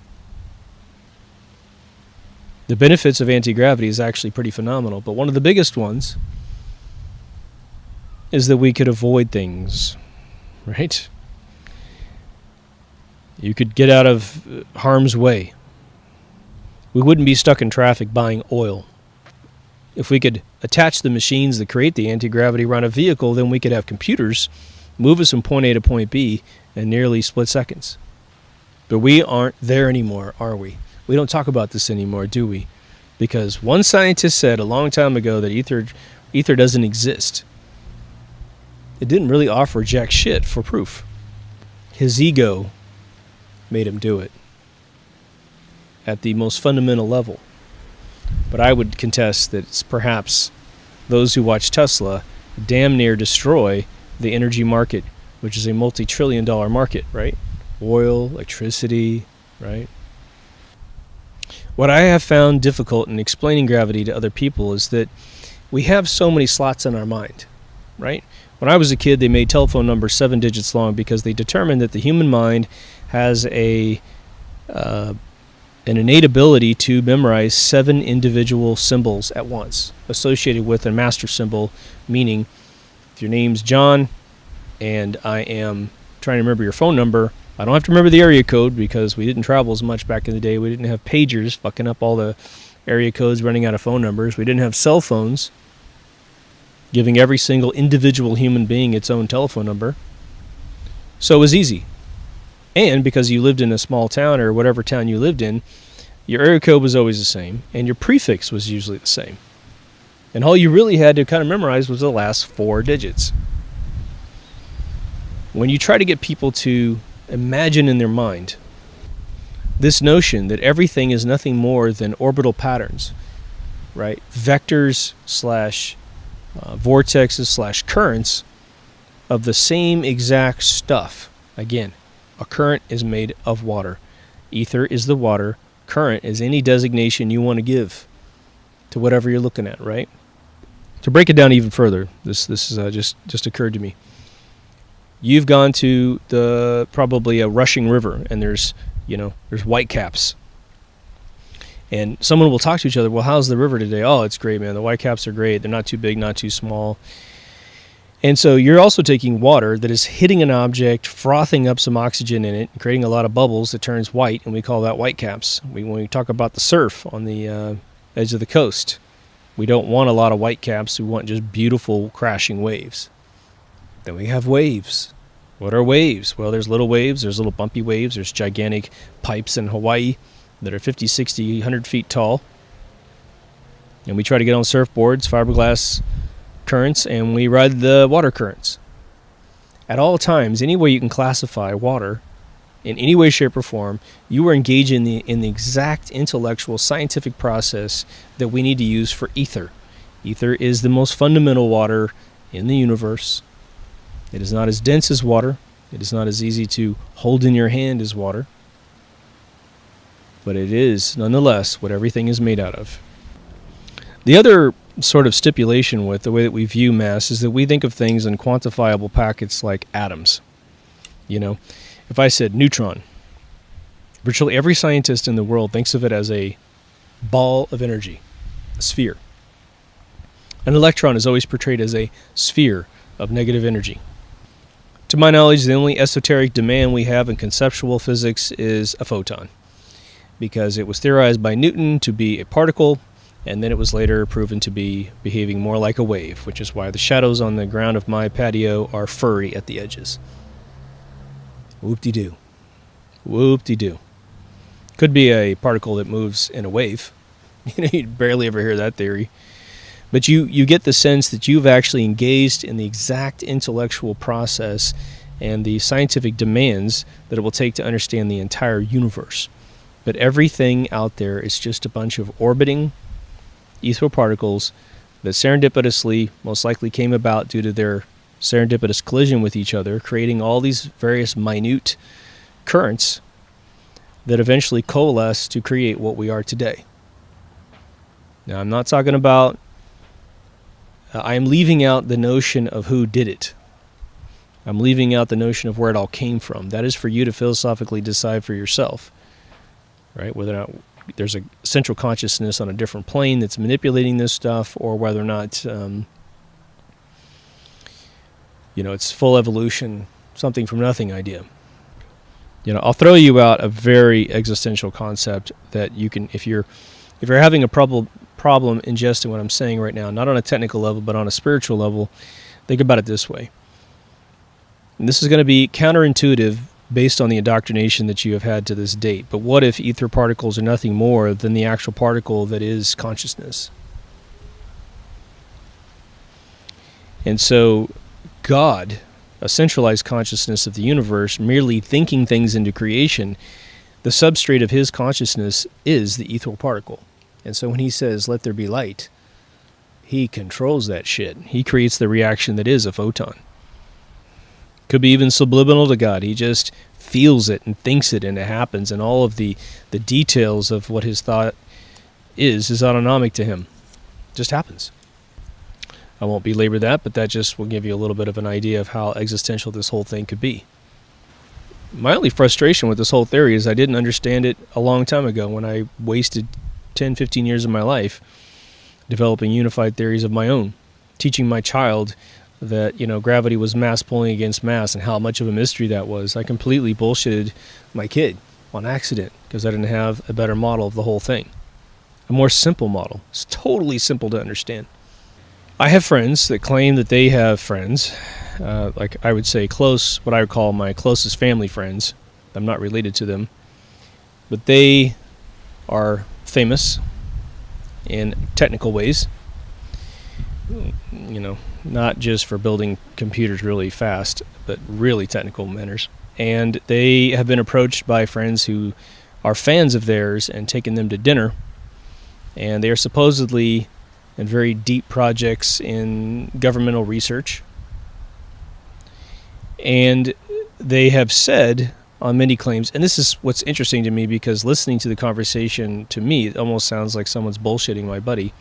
The benefits of anti-gravity is actually pretty phenomenal, but one of the biggest ones is that we could avoid things, right? You could get out of harm's way. We wouldn't be stuck in traffic buying oil. If we could attach the machines that create the anti-gravity around a vehicle, then we could have computers move us from point A to point B in nearly split seconds. But we aren't there anymore, are we? We don't talk about this anymore, do we? Because one scientist said a long time ago that ether doesn't exist. It didn't really offer jack shit for proof. His ego made him do it at the most fundamental level. But I would contest that it's perhaps those who watch Tesla damn near destroy the energy market, which is a multi-trillion-dollar market, right? Oil, electricity, right? What I have found difficult in explaining gravity to other people is that we have so many slots in our mind, right? When I was a kid, they made telephone numbers 7 digits long because they determined that the human mind has an innate ability to memorize 7 individual symbols at once, associated with a master symbol, meaning if your name's John and I am trying to remember your phone number, I don't have to remember the area code because we didn't travel as much back in the day. We didn't have pagers fucking up all the area codes, running out of phone numbers. We didn't have cell phones, giving every single individual human being its own telephone number. So it was easy. And because you lived in a small town or whatever town you lived in, your area code was always the same, and your prefix was usually the same. And all you really had to kind of memorize was the last 4 digits. When you try to get people to imagine in their mind this notion that everything is nothing more than orbital patterns, right? Vectors / vortexes / currents of the same exact stuff. Again, a current is made of water. Ether is the water. Current is any designation you want to give to whatever you're looking at, right? To break it down even further, this is just occurred to me. You've gone to probably a rushing river, and there's whitecaps. And someone will talk to each other, well, how's the river today? Oh, it's great, man. The whitecaps are great. They're not too big, not too small. And so you're also taking water that is hitting an object, frothing up some oxygen in it, creating a lot of bubbles that turns white, and we call that whitecaps. When we talk about the surf on the edge of the coast, we don't want a lot of whitecaps. We want just beautiful crashing waves. Then we have waves. What are waves? Well, there's little waves, there's little bumpy waves, there's gigantic pipes in Hawaii that are 50, 60, 100 feet tall. And we try to get on surfboards, fiberglass currents, and we ride the water currents. At all times, any way you can classify water, in any way, shape, or form, you are engaged in the exact intellectual, scientific process that we need to use for ether. Ether is the most fundamental water in the universe. It is not as dense as water. It is not as easy to hold in your hand as water. But it is, nonetheless, what everything is made out of. The other sort of stipulation with the way that we view mass is that we think of things in quantifiable packets like atoms. And If I said neutron, virtually every scientist in the world thinks of it as a ball of energy, a sphere. An electron is always portrayed as a sphere of negative energy. To my knowledge, the only esoteric demand we have in conceptual physics is a photon, because it was theorized by Newton to be a particle, and then it was later proven to be behaving more like a wave, which is why the shadows on the ground of my patio are furry at the edges. Whoop-de-doo. Whoop-de-doo. Could be a particle that moves in a wave. You barely ever hear that theory. But you get the sense that you've actually engaged in the exact intellectual process and the scientific demands that it will take to understand the entire universe. But everything out there is just a bunch of orbiting ethereal particles that serendipitously most likely came about due to their serendipitous collision with each other, creating all these various minute currents that eventually coalesce to create what we are today. Now, I'm not talking about I am leaving out the notion of who did it. I'm leaving out the notion of where it all came from. That is for you to philosophically decide for yourself, right? Whether or not there's a central consciousness on a different plane that's manipulating this stuff, or whether or not, it's full evolution, something from nothing idea. I'll throw you out a very existential concept that you can, if you're having a problem ingesting what I'm saying right now, not on a technical level, but on a spiritual level, think about it this way. And this is going to be counterintuitive based on the indoctrination that you have had to this date. But what if ether particles are nothing more than the actual particle that is consciousness? And so God, a centralized consciousness of the universe, merely thinking things into creation, the substrate of his consciousness is the ethereal particle. And so when he says, let there be light, he controls that shit. He creates the reaction that is a photon. Could be even subliminal to God. He just feels it and thinks it, and it happens. And all of the details of what his thought is autonomic to him. Just happens. I won't belabor that, but that just will give you a little bit of an idea of how existential this whole thing could be. My only frustration with this whole theory is I didn't understand it a long time ago when I wasted 10, 15 years of my life developing unified theories of my own, teaching my child that, gravity was mass pulling against mass and how much of a mystery that was. I completely bullshitted my kid on accident because I didn't have a better model of the whole thing. A more simple model. It's totally simple to understand. I have friends that claim that they have friends, like I would say what I would call my closest family friends. I'm not related to them, but they are famous in technical ways, not just for building computers really fast, but really technical manners. And they have been approached by friends who are fans of theirs and taken them to dinner, and they are supposedly in very deep projects in governmental research. And they have said on many claims, and this is what's interesting to me because listening to the conversation, to me, it almost sounds like someone's bullshitting my buddy.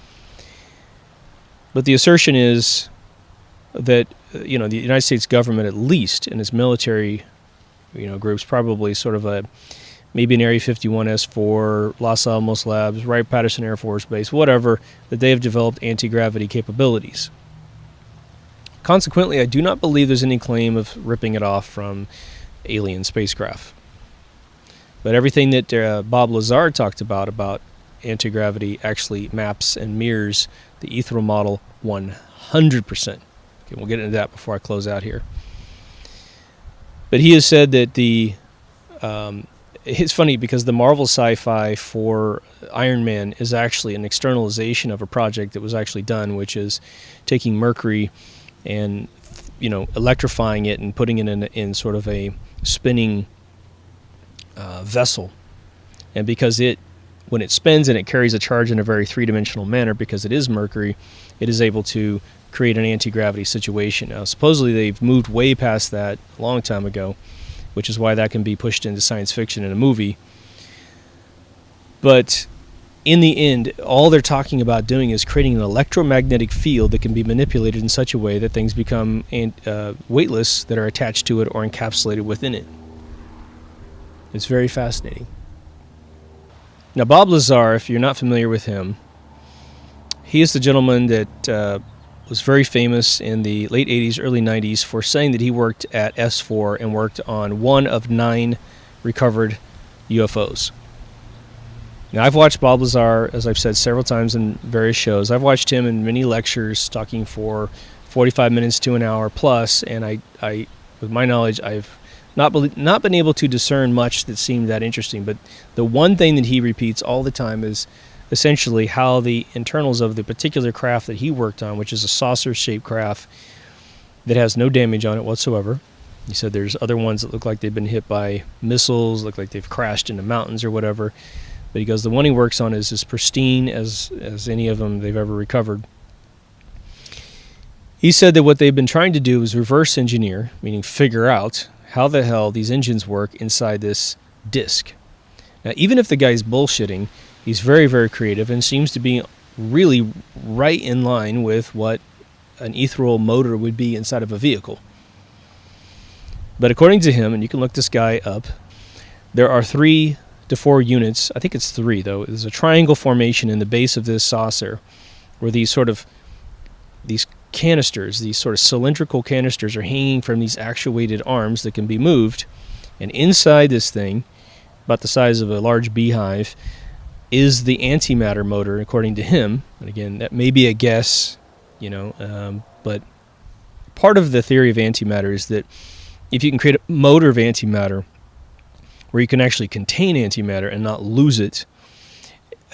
But the assertion is that, the United States government, at least in its military, groups, probably sort of maybe an Area 51 S4, Los Alamos Labs, Wright-Patterson Air Force Base, whatever, that they have developed anti-gravity capabilities. Consequently, I do not believe there's any claim of ripping it off from alien spacecraft. But everything that Bob Lazar talked about anti-gravity actually maps and mirrors the ethereal model 100%. Okay, we'll get into that before I close out here. But he has said that it's funny because the Marvel sci-fi for Iron Man is actually an externalization of a project that was actually done, which is taking Mercury and electrifying it and putting it in sort of a spinning vessel. And because when it spins and it carries a charge in a very three-dimensional manner, because it is Mercury, it is able to create an anti-gravity situation. Now, supposedly they've moved way past that a long time ago, which is why that can be pushed into science fiction in a movie. But in the end, all they're talking about doing is creating an electromagnetic field that can be manipulated in such a way that things become weightless that are attached to it or encapsulated within it. It's very fascinating. Now, Bob Lazar, if you're not familiar with him, he is the gentleman that was very famous in the late 80s, early 90s for saying that he worked at S4 and worked on one of 9 recovered UFOs. Now, I've watched Bob Lazar, as I've said several times in various shows. I've watched him in many lectures talking for 45 minutes to an hour plus, and I with my knowledge, I've not been able to discern much that seemed that interesting. But the one thing that he repeats all the time is essentially how the internals of the particular craft that he worked on, which is a saucer-shaped craft that has no damage on it whatsoever. He said there's other ones that look like they've been hit by missiles, look like they've crashed into mountains or whatever. But he goes, the one he works on is as pristine as any of them they've ever recovered. He said that what they've been trying to do is reverse engineer, meaning figure out how the hell these engines work inside this disk. Now, even if the guy's bullshitting, he's very, very creative and seems to be really right in line with what an ethereal motor would be inside of a vehicle. But according to him, and you can look this guy up, there are 3 to 4 units. I think it's 3, though. There's a triangle formation in the base of this saucer where these canisters, these sort of cylindrical canisters, are hanging from these actuated arms that can be moved. And inside this thing, about the size of a large beehive, is the antimatter motor, according to him. And again, that may be a guess, but part of the theory of antimatter is that if you can create a motor of antimatter where you can actually contain antimatter and not lose it,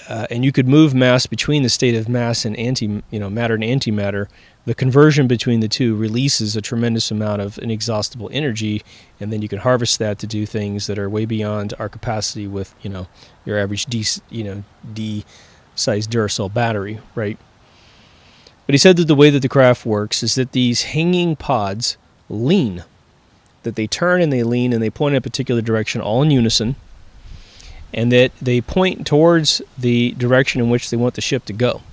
and you could move mass between the state of mass and matter and antimatter, the conversion between the two releases a tremendous amount of inexhaustible energy, and then you can harvest that to do things that are way beyond our capacity with, your average D-sized Duracell battery, right? But he said that the way that the craft works is that these hanging pods lean, that they turn and they lean and they point in a particular direction all in unison, and that they point towards the direction in which they want the ship to go.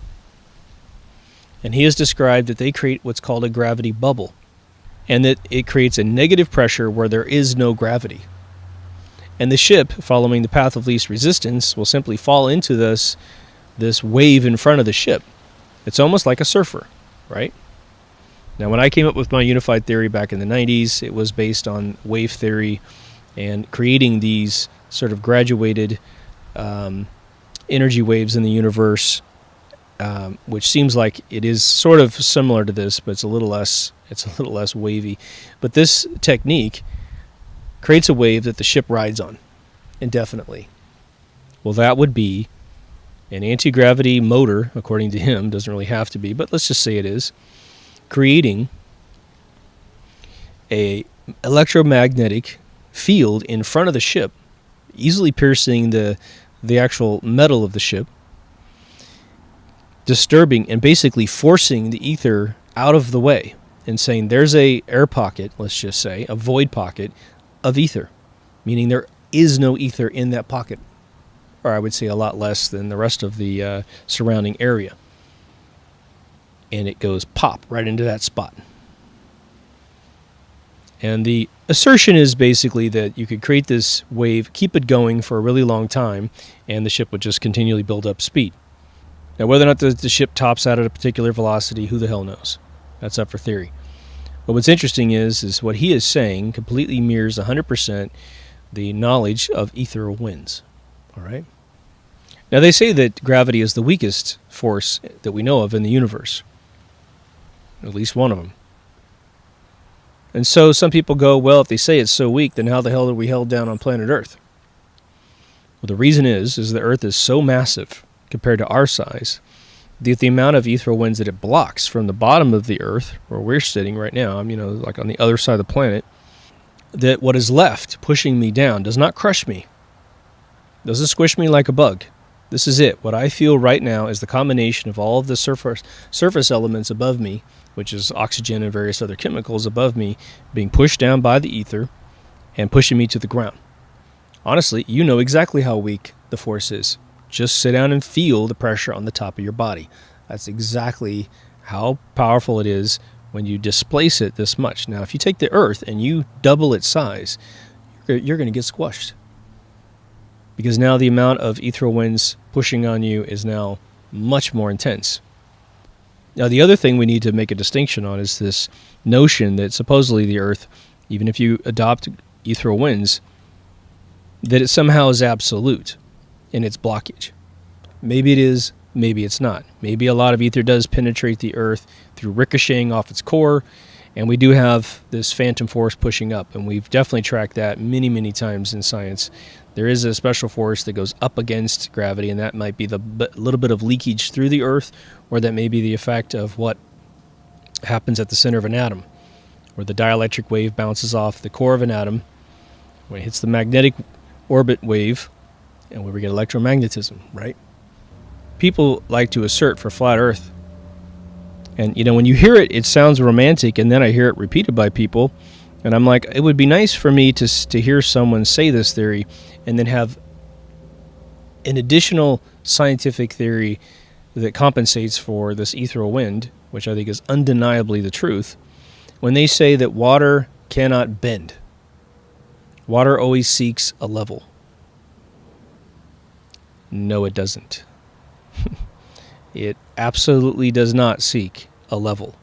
And he has described that they create what's called a gravity bubble, and that it creates a negative pressure where there is no gravity. And the ship, following the path of least resistance, will simply fall into this wave in front of the ship. It's almost like a surfer, right? Now, when I came up with my unified theory back in the 90s, it was based on wave theory and creating these sort of graduated energy waves in the universe, which seems like it is sort of similar to this, but it's a little less wavy. But this technique creates a wave that the ship rides on indefinitely. Well, that would be an anti-gravity motor, according to him. Doesn't really have to be, but let's just say it is, creating a electromagnetic field in front of the ship, easily piercing the actual metal of the ship, disturbing and basically forcing the ether out of the way and saying there's a air pocket, let's just say, a void pocket of ether, meaning there is no ether in that pocket, or I would say a lot less than the rest of the surrounding area. And it goes pop right into that spot. And the assertion is basically that you could create this wave, keep it going for a really long time, and the ship would just continually build up speed. Now, whether or not the ship tops out at a particular velocity, who the hell knows? That's up for theory. But what's interesting is what he is saying completely mirrors 100% the knowledge of ethereal winds. All right? Now, they say that gravity is the weakest force that we know of in the universe. At least one of them. And so some people go, well, if they say it's so weak, then how the hell are we held down on planet Earth? Well, the reason is the Earth is so massive compared to our size that the amount of ethereal winds that it blocks from the bottom of the Earth, where we're sitting right now, like on the other side of the planet, that what is left pushing me down does not crush me, doesn't squish me like a bug. This is it. What I feel right now is the combination of all of the surface elements above me, which is oxygen and various other chemicals above me, being pushed down by the ether and pushing me to the ground. Honestly, you know exactly how weak the force is. Just sit down and feel the pressure on the top of your body. That's exactly how powerful it is when you displace it this much. Now, if you take the Earth and you double its size, you're going to get squashed. because now the amount of ethereal winds pushing on you is now much more intense. Now, the other thing we need to make a distinction on is this notion that supposedly the Earth, even if you adopt ethereal winds, that it somehow is absolute in its blockage. Maybe it is, maybe it's not. Maybe a lot of ether does penetrate the Earth through ricocheting off its core, and we do have this phantom force pushing up, and we've definitely tracked that many, many times in science. There is a special force that goes up against gravity, and that might be the little bit of leakage through the Earth, or that may be the effect of what happens at the center of an atom, where the dielectric wave bounces off the core of an atom, when it hits the magnetic orbit wave, and where we get electromagnetism, right? People like to assert for flat Earth. And, when you hear it, it sounds romantic, and then I hear it repeated by people, and I'm like, it would be nice for me to hear someone say this theory and then have an additional scientific theory that compensates for this ethereal wind, which I think is undeniably the truth, when they say that water cannot bend. Water always seeks a level. No, it doesn't. It absolutely does not seek a level.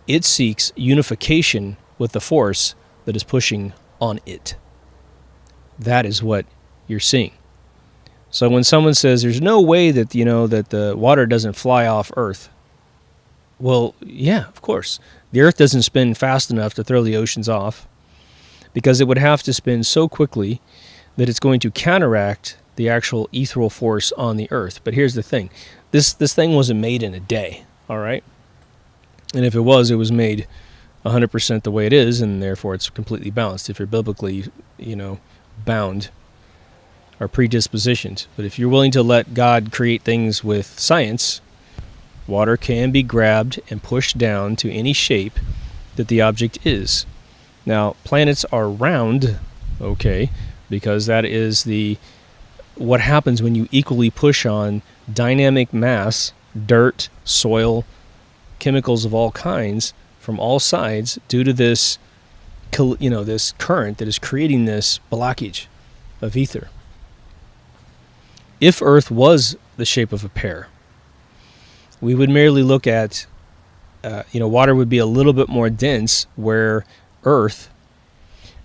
It seeks unification with the force that is pushing on it. That is what you're seeing. So when someone says there's no way that, that the water doesn't fly off Earth, well, yeah, of course. The Earth doesn't spin fast enough to throw the oceans off, because it would have to spin so quickly that it's going to counteract the actual ethereal force on the Earth. But here's the thing. This thing wasn't made in a day, all right? And if it was made 100% the way it is, and therefore it's completely balanced if you're biblically, bound or predispositioned. But if you're willing to let God create things with science, water can be grabbed and pushed down to any shape that the object is. Now, planets are round, okay, because that is what happens when you equally push on dynamic mass, dirt, soil, chemicals of all kinds from all sides due to this, this current that is creating this blockage of ether. If Earth was the shape of a pear, we would merely look at, water would be a little bit more dense, where Earth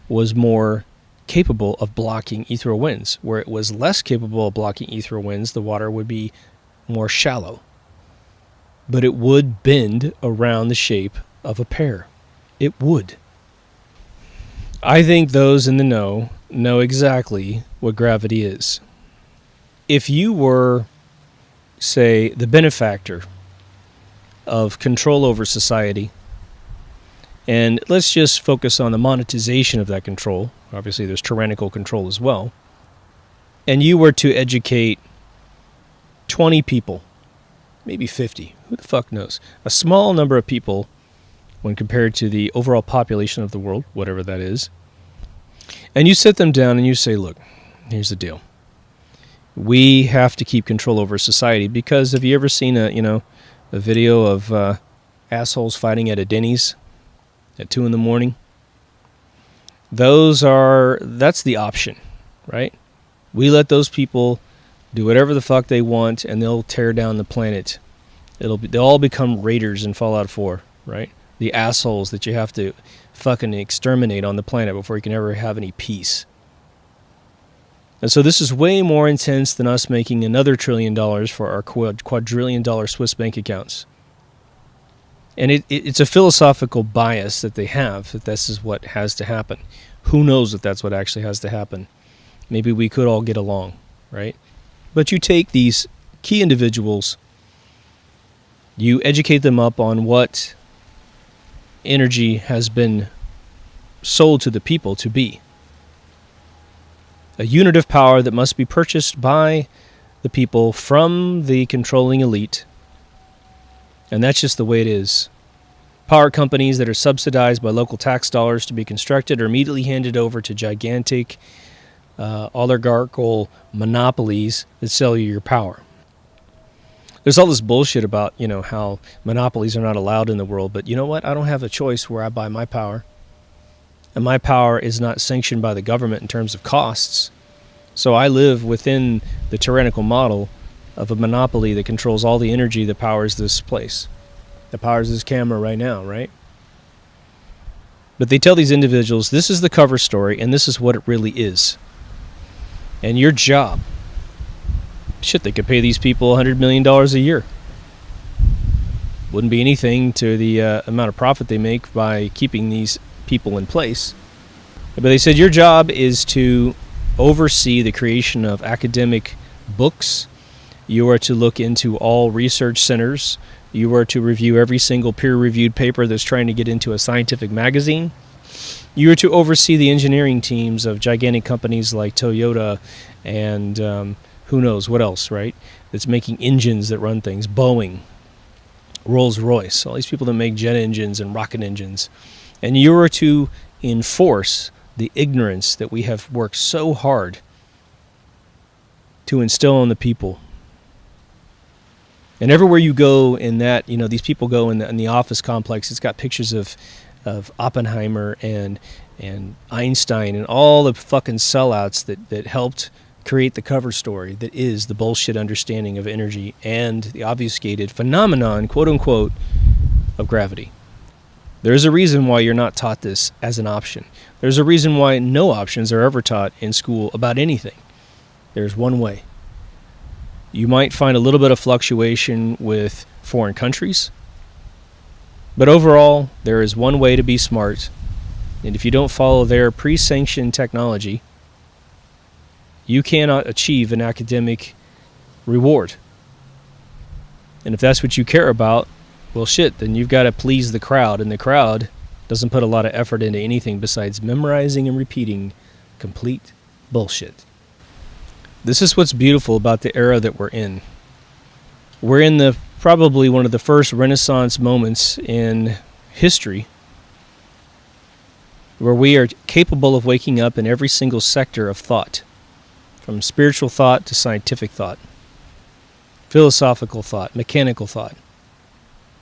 was more capable of blocking ethereal winds. Where it was less capable of blocking ethereal winds, the water would be more shallow. But it would bend around the shape of a pear. It would. I think those in the know exactly what gravity is. If you were, say, the benefactor of control over society, and let's just focus on the monetization of that control. Obviously, there's tyrannical control as well. And you were to educate 20 people, maybe 50, who the fuck knows? A small number of people when compared to the overall population of the world, whatever that is. And you sit them down and you say, look, here's the deal. We have to keep control over society, because have you ever seen a video of assholes fighting at a Denny's at 2 a.m? That's the option, right? We let those people do whatever the fuck they want, and they'll tear down the planet. They'll all become raiders in Fallout 4, right? The assholes that you have to fucking exterminate on the planet before you can ever have any peace. And so this is way more intense than us making another $1 trillion for our quadrillion-dollar Swiss bank accounts. And it's a philosophical bias that they have, that this is what has to happen. Who knows if that's what actually has to happen? Maybe we could all get along, right? But you take these key individuals, you educate them up on what energy has been sold to the people to be. A unit of power that must be purchased by the people from the controlling elite. And that's just the way it is. Power companies that are subsidized by local tax dollars to be constructed are immediately handed over to gigantic oligarchical monopolies that sell you your power. There's all this bullshit about, how monopolies are not allowed in the world, but you know what? I don't have a choice where I buy my power. And my power is not sanctioned by the government in terms of costs. So I live within the tyrannical model of a monopoly that controls all the energy that powers this place, that powers this camera right now, right? But they tell these individuals, this is the cover story, and this is what it really is. And your job, shit, they could pay these people $100 million a year. Wouldn't be anything to the amount of profit they make by keeping these people in place. But they said your job is to oversee the creation of academic books. You are to look into all research centers. You are to review every single peer-reviewed paper that's trying to get into a scientific magazine. You are to oversee the engineering teams of gigantic companies like Toyota and who knows what else, right? That's making engines that run things. Boeing, Rolls-Royce, all these people that make jet engines and rocket engines. And you are to enforce the ignorance that we have worked so hard to instill on the people. And everywhere you go in that, these people go in the office complex, it's got pictures of Oppenheimer and Einstein and all the fucking sellouts that helped create the cover story that is the bullshit understanding of energy and the obfuscated phenomenon, quote unquote, of gravity. There's a reason why you're not taught this as an option. There's a reason why no options are ever taught in school about anything. There's one way. You might find a little bit of fluctuation with foreign countries, but overall, there is one way to be smart, and if you don't follow their pre-sanctioned technology, you cannot achieve an academic reward. And if that's what you care about, well shit, then you've got to please the crowd, and the crowd doesn't put a lot of effort into anything besides memorizing and repeating complete bullshit. This is what's beautiful about the era that we're in. We're in probably one of the first Renaissance moments in history where we are capable of waking up in every single sector of thought, from spiritual thought to scientific thought, philosophical thought, mechanical thought,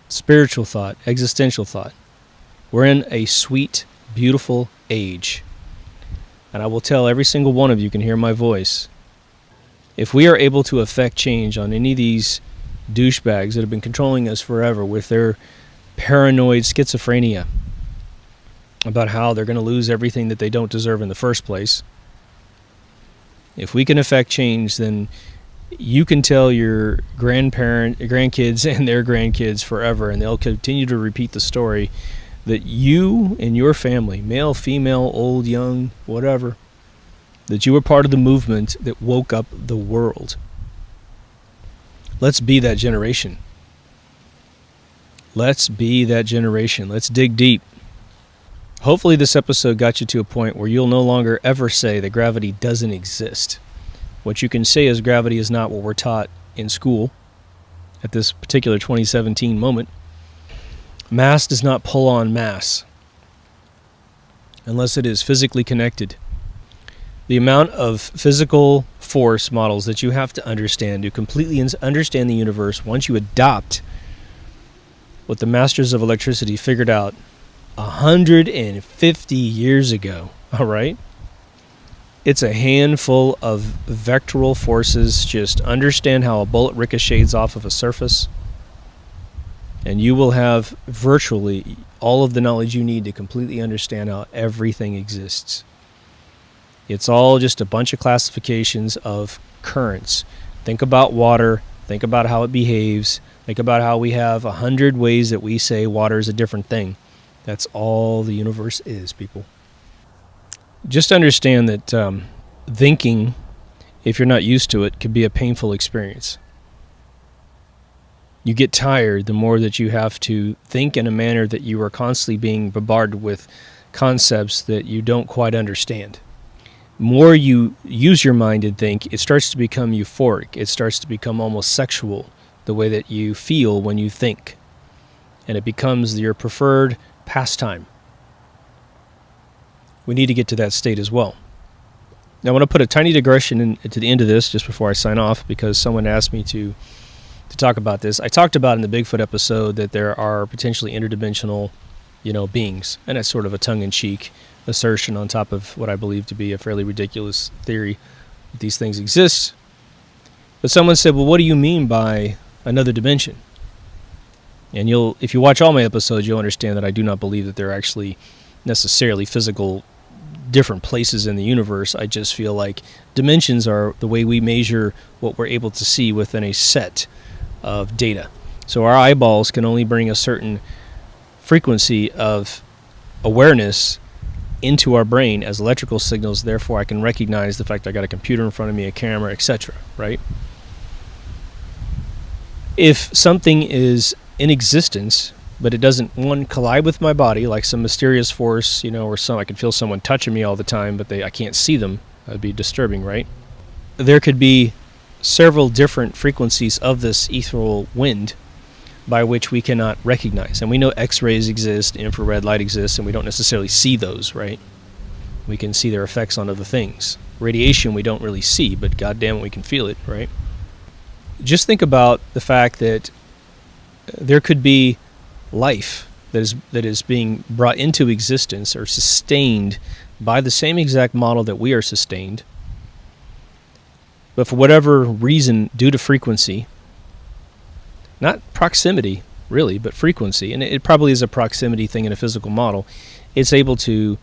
spiritual thought, existential thought. We're in a sweet, beautiful age. And I will tell every single one of you can hear my voice. If we are able to affect change on any of these douchebags that have been controlling us forever with their paranoid schizophrenia about how they're going to lose everything that they don't deserve in the first place, if we can affect change, then you can tell your grandkids and their grandkids forever, and they'll continue to repeat the story that you and your family, male, female, old, young, whatever, that you were part of the movement that woke up the world. Let's be that generation. Let's be that generation. Let's dig deep. Hopefully this episode got you to a point where you'll no longer ever say that gravity doesn't exist. What you can say is gravity is not what we're taught in school at this particular 2017 moment. Mass does not pull on mass unless it is physically connected. The amount of physical force models that you have to understand to completely understand the universe once you adopt what the masters of electricity figured out 150 years ago, all right? It's a handful of vectoral forces. Just understand how a bullet ricochets off of a surface, and you will have virtually all of the knowledge you need to completely understand how everything exists. It's all just a bunch of classifications of currents. Think about water. Think about how it behaves. Think about how we have 100 ways that we say water is a different thing. That's all the universe is, people. Just understand that thinking, if you're not used to it, can be a painful experience. You get tired the more that you have to think in a manner that you are constantly being bombarded with concepts that you don't quite understand. More you use your mind and think, it starts to become euphoric. It starts to become almost sexual, the way that you feel when you think. And it becomes your preferred pastime. We need to get to that state as well. Now, I want to put a tiny digression to the end of this just before I sign off, because someone asked me to talk about this. I talked about in the Bigfoot episode that there are potentially interdimensional, beings, and that's sort of a tongue-in-cheek assertion on top of what I believe to be a fairly ridiculous theory that these things exist. But someone said, well, what do you mean by another dimension? And if you watch all my episodes, you'll understand that I do not believe that they're actually necessarily physical different places in the universe. I just feel like dimensions are the way we measure what we're able to see within a set of data. So our eyeballs can only bring a certain frequency of awareness into our brain as electrical signals. Therefore, I can recognize the fact I got a computer in front of me, a camera, etc. Right? If something is in existence, but it doesn't, one, collide with my body, like some mysterious force, or I can feel someone touching me all the time, but I can't see them. That'd be disturbing, right? There could be several different frequencies of this ethereal wind by which we cannot recognize. And we know X-rays exist, infrared light exists, and we don't necessarily see those, right? We can see their effects on other things. Radiation we don't really see, but goddamn it, we can feel it, right? Just think about the fact that there could be life that is being brought into existence or sustained by the same exact model that we are sustained, but for whatever reason, due to frequency, not proximity really, but frequency, and it probably is a proximity thing in a physical model, it's able to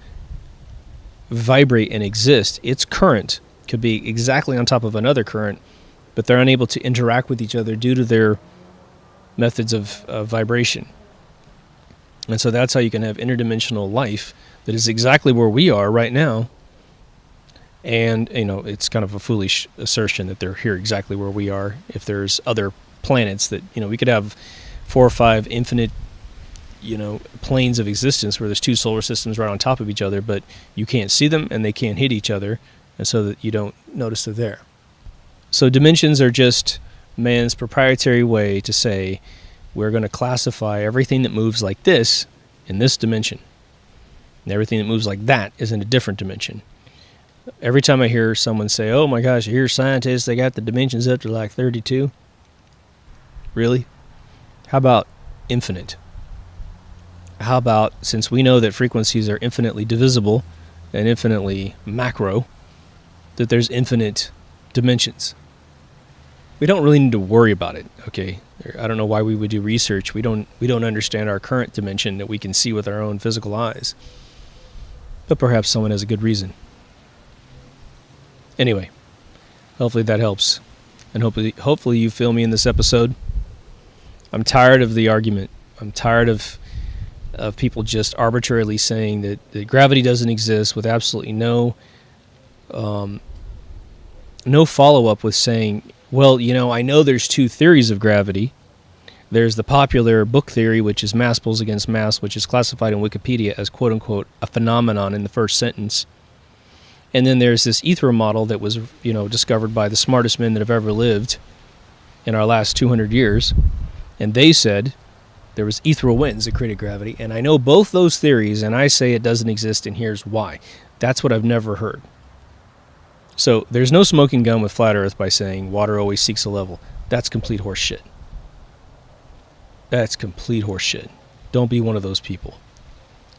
vibrate and exist. Its current could be exactly on top of another current, but they're unable to interact with each other due to their methods of vibration. And so that's how you can have interdimensional life that is exactly where we are right now. And, it's kind of a foolish assertion that they're here exactly where we are. If there's other planets that, we could have 4 or 5 infinite, planes of existence where there's 2 solar systems right on top of each other, but you can't see them and they can't hit each other, and so that you don't notice they're there. So dimensions are just man's proprietary way to say we're going to classify everything that moves like this in this dimension, and everything that moves like that is in a different dimension. Every time I hear someone say, oh my gosh, here's scientists, they got the dimensions up to like 32. Really? How about infinite? How about, since we know that frequencies are infinitely divisible and infinitely macro, that there's infinite dimensions? We don't really need to worry about it, okay? I don't know why we would do research. We don't understand our current dimension that we can see with our own physical eyes. But perhaps someone has a good reason. Anyway, hopefully that helps. And hopefully you feel me in this episode. I'm tired of the argument. I'm tired of people just arbitrarily saying that gravity doesn't exist with absolutely no follow-up with saying, well, I know there's 2 theories of gravity. There's the popular book theory, which is mass pulls against mass, which is classified in Wikipedia as quote-unquote a phenomenon in the first sentence. And then there's this ethereal model that was, discovered by the smartest men that have ever lived in our last 200 years. And they said there was ethereal winds that created gravity. And I know both those theories, and I say it doesn't exist, and here's why. That's what I've never heard. So there's no smoking gun with flat earth by saying water always seeks a level. That's complete horse shit. That's complete horse shit. Don't be one of those people.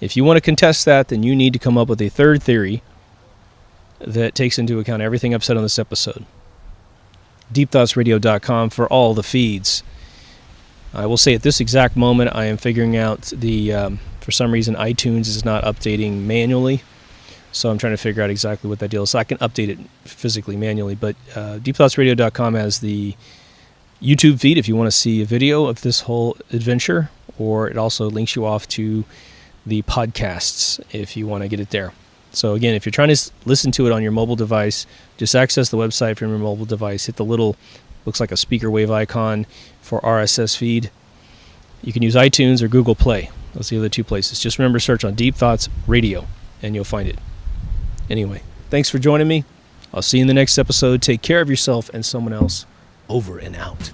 If you want to contest that, then you need to come up with a third theory that takes into account everything I've said on this episode. DeepThoughtsRadio.com for all the feeds. I will say at this exact moment I am figuring out for some reason iTunes is not updating manually. So I'm trying to figure out exactly what that deal is. So I can update it physically, manually. But DeepThoughtsRadio.com has the YouTube feed if you want to see a video of this whole adventure, or it also links you off to the podcasts if you want to get it there. So again, if you're trying to listen to it on your mobile device, just access the website from your mobile device. Hit the little, looks like a speaker wave icon for RSS feed. You can use iTunes or Google Play. Those are the other 2 places. Just remember to search on Deep Thoughts Radio, and you'll find it. Anyway, thanks for joining me. I'll see you in the next episode. Take care of yourself and someone else. Over and out.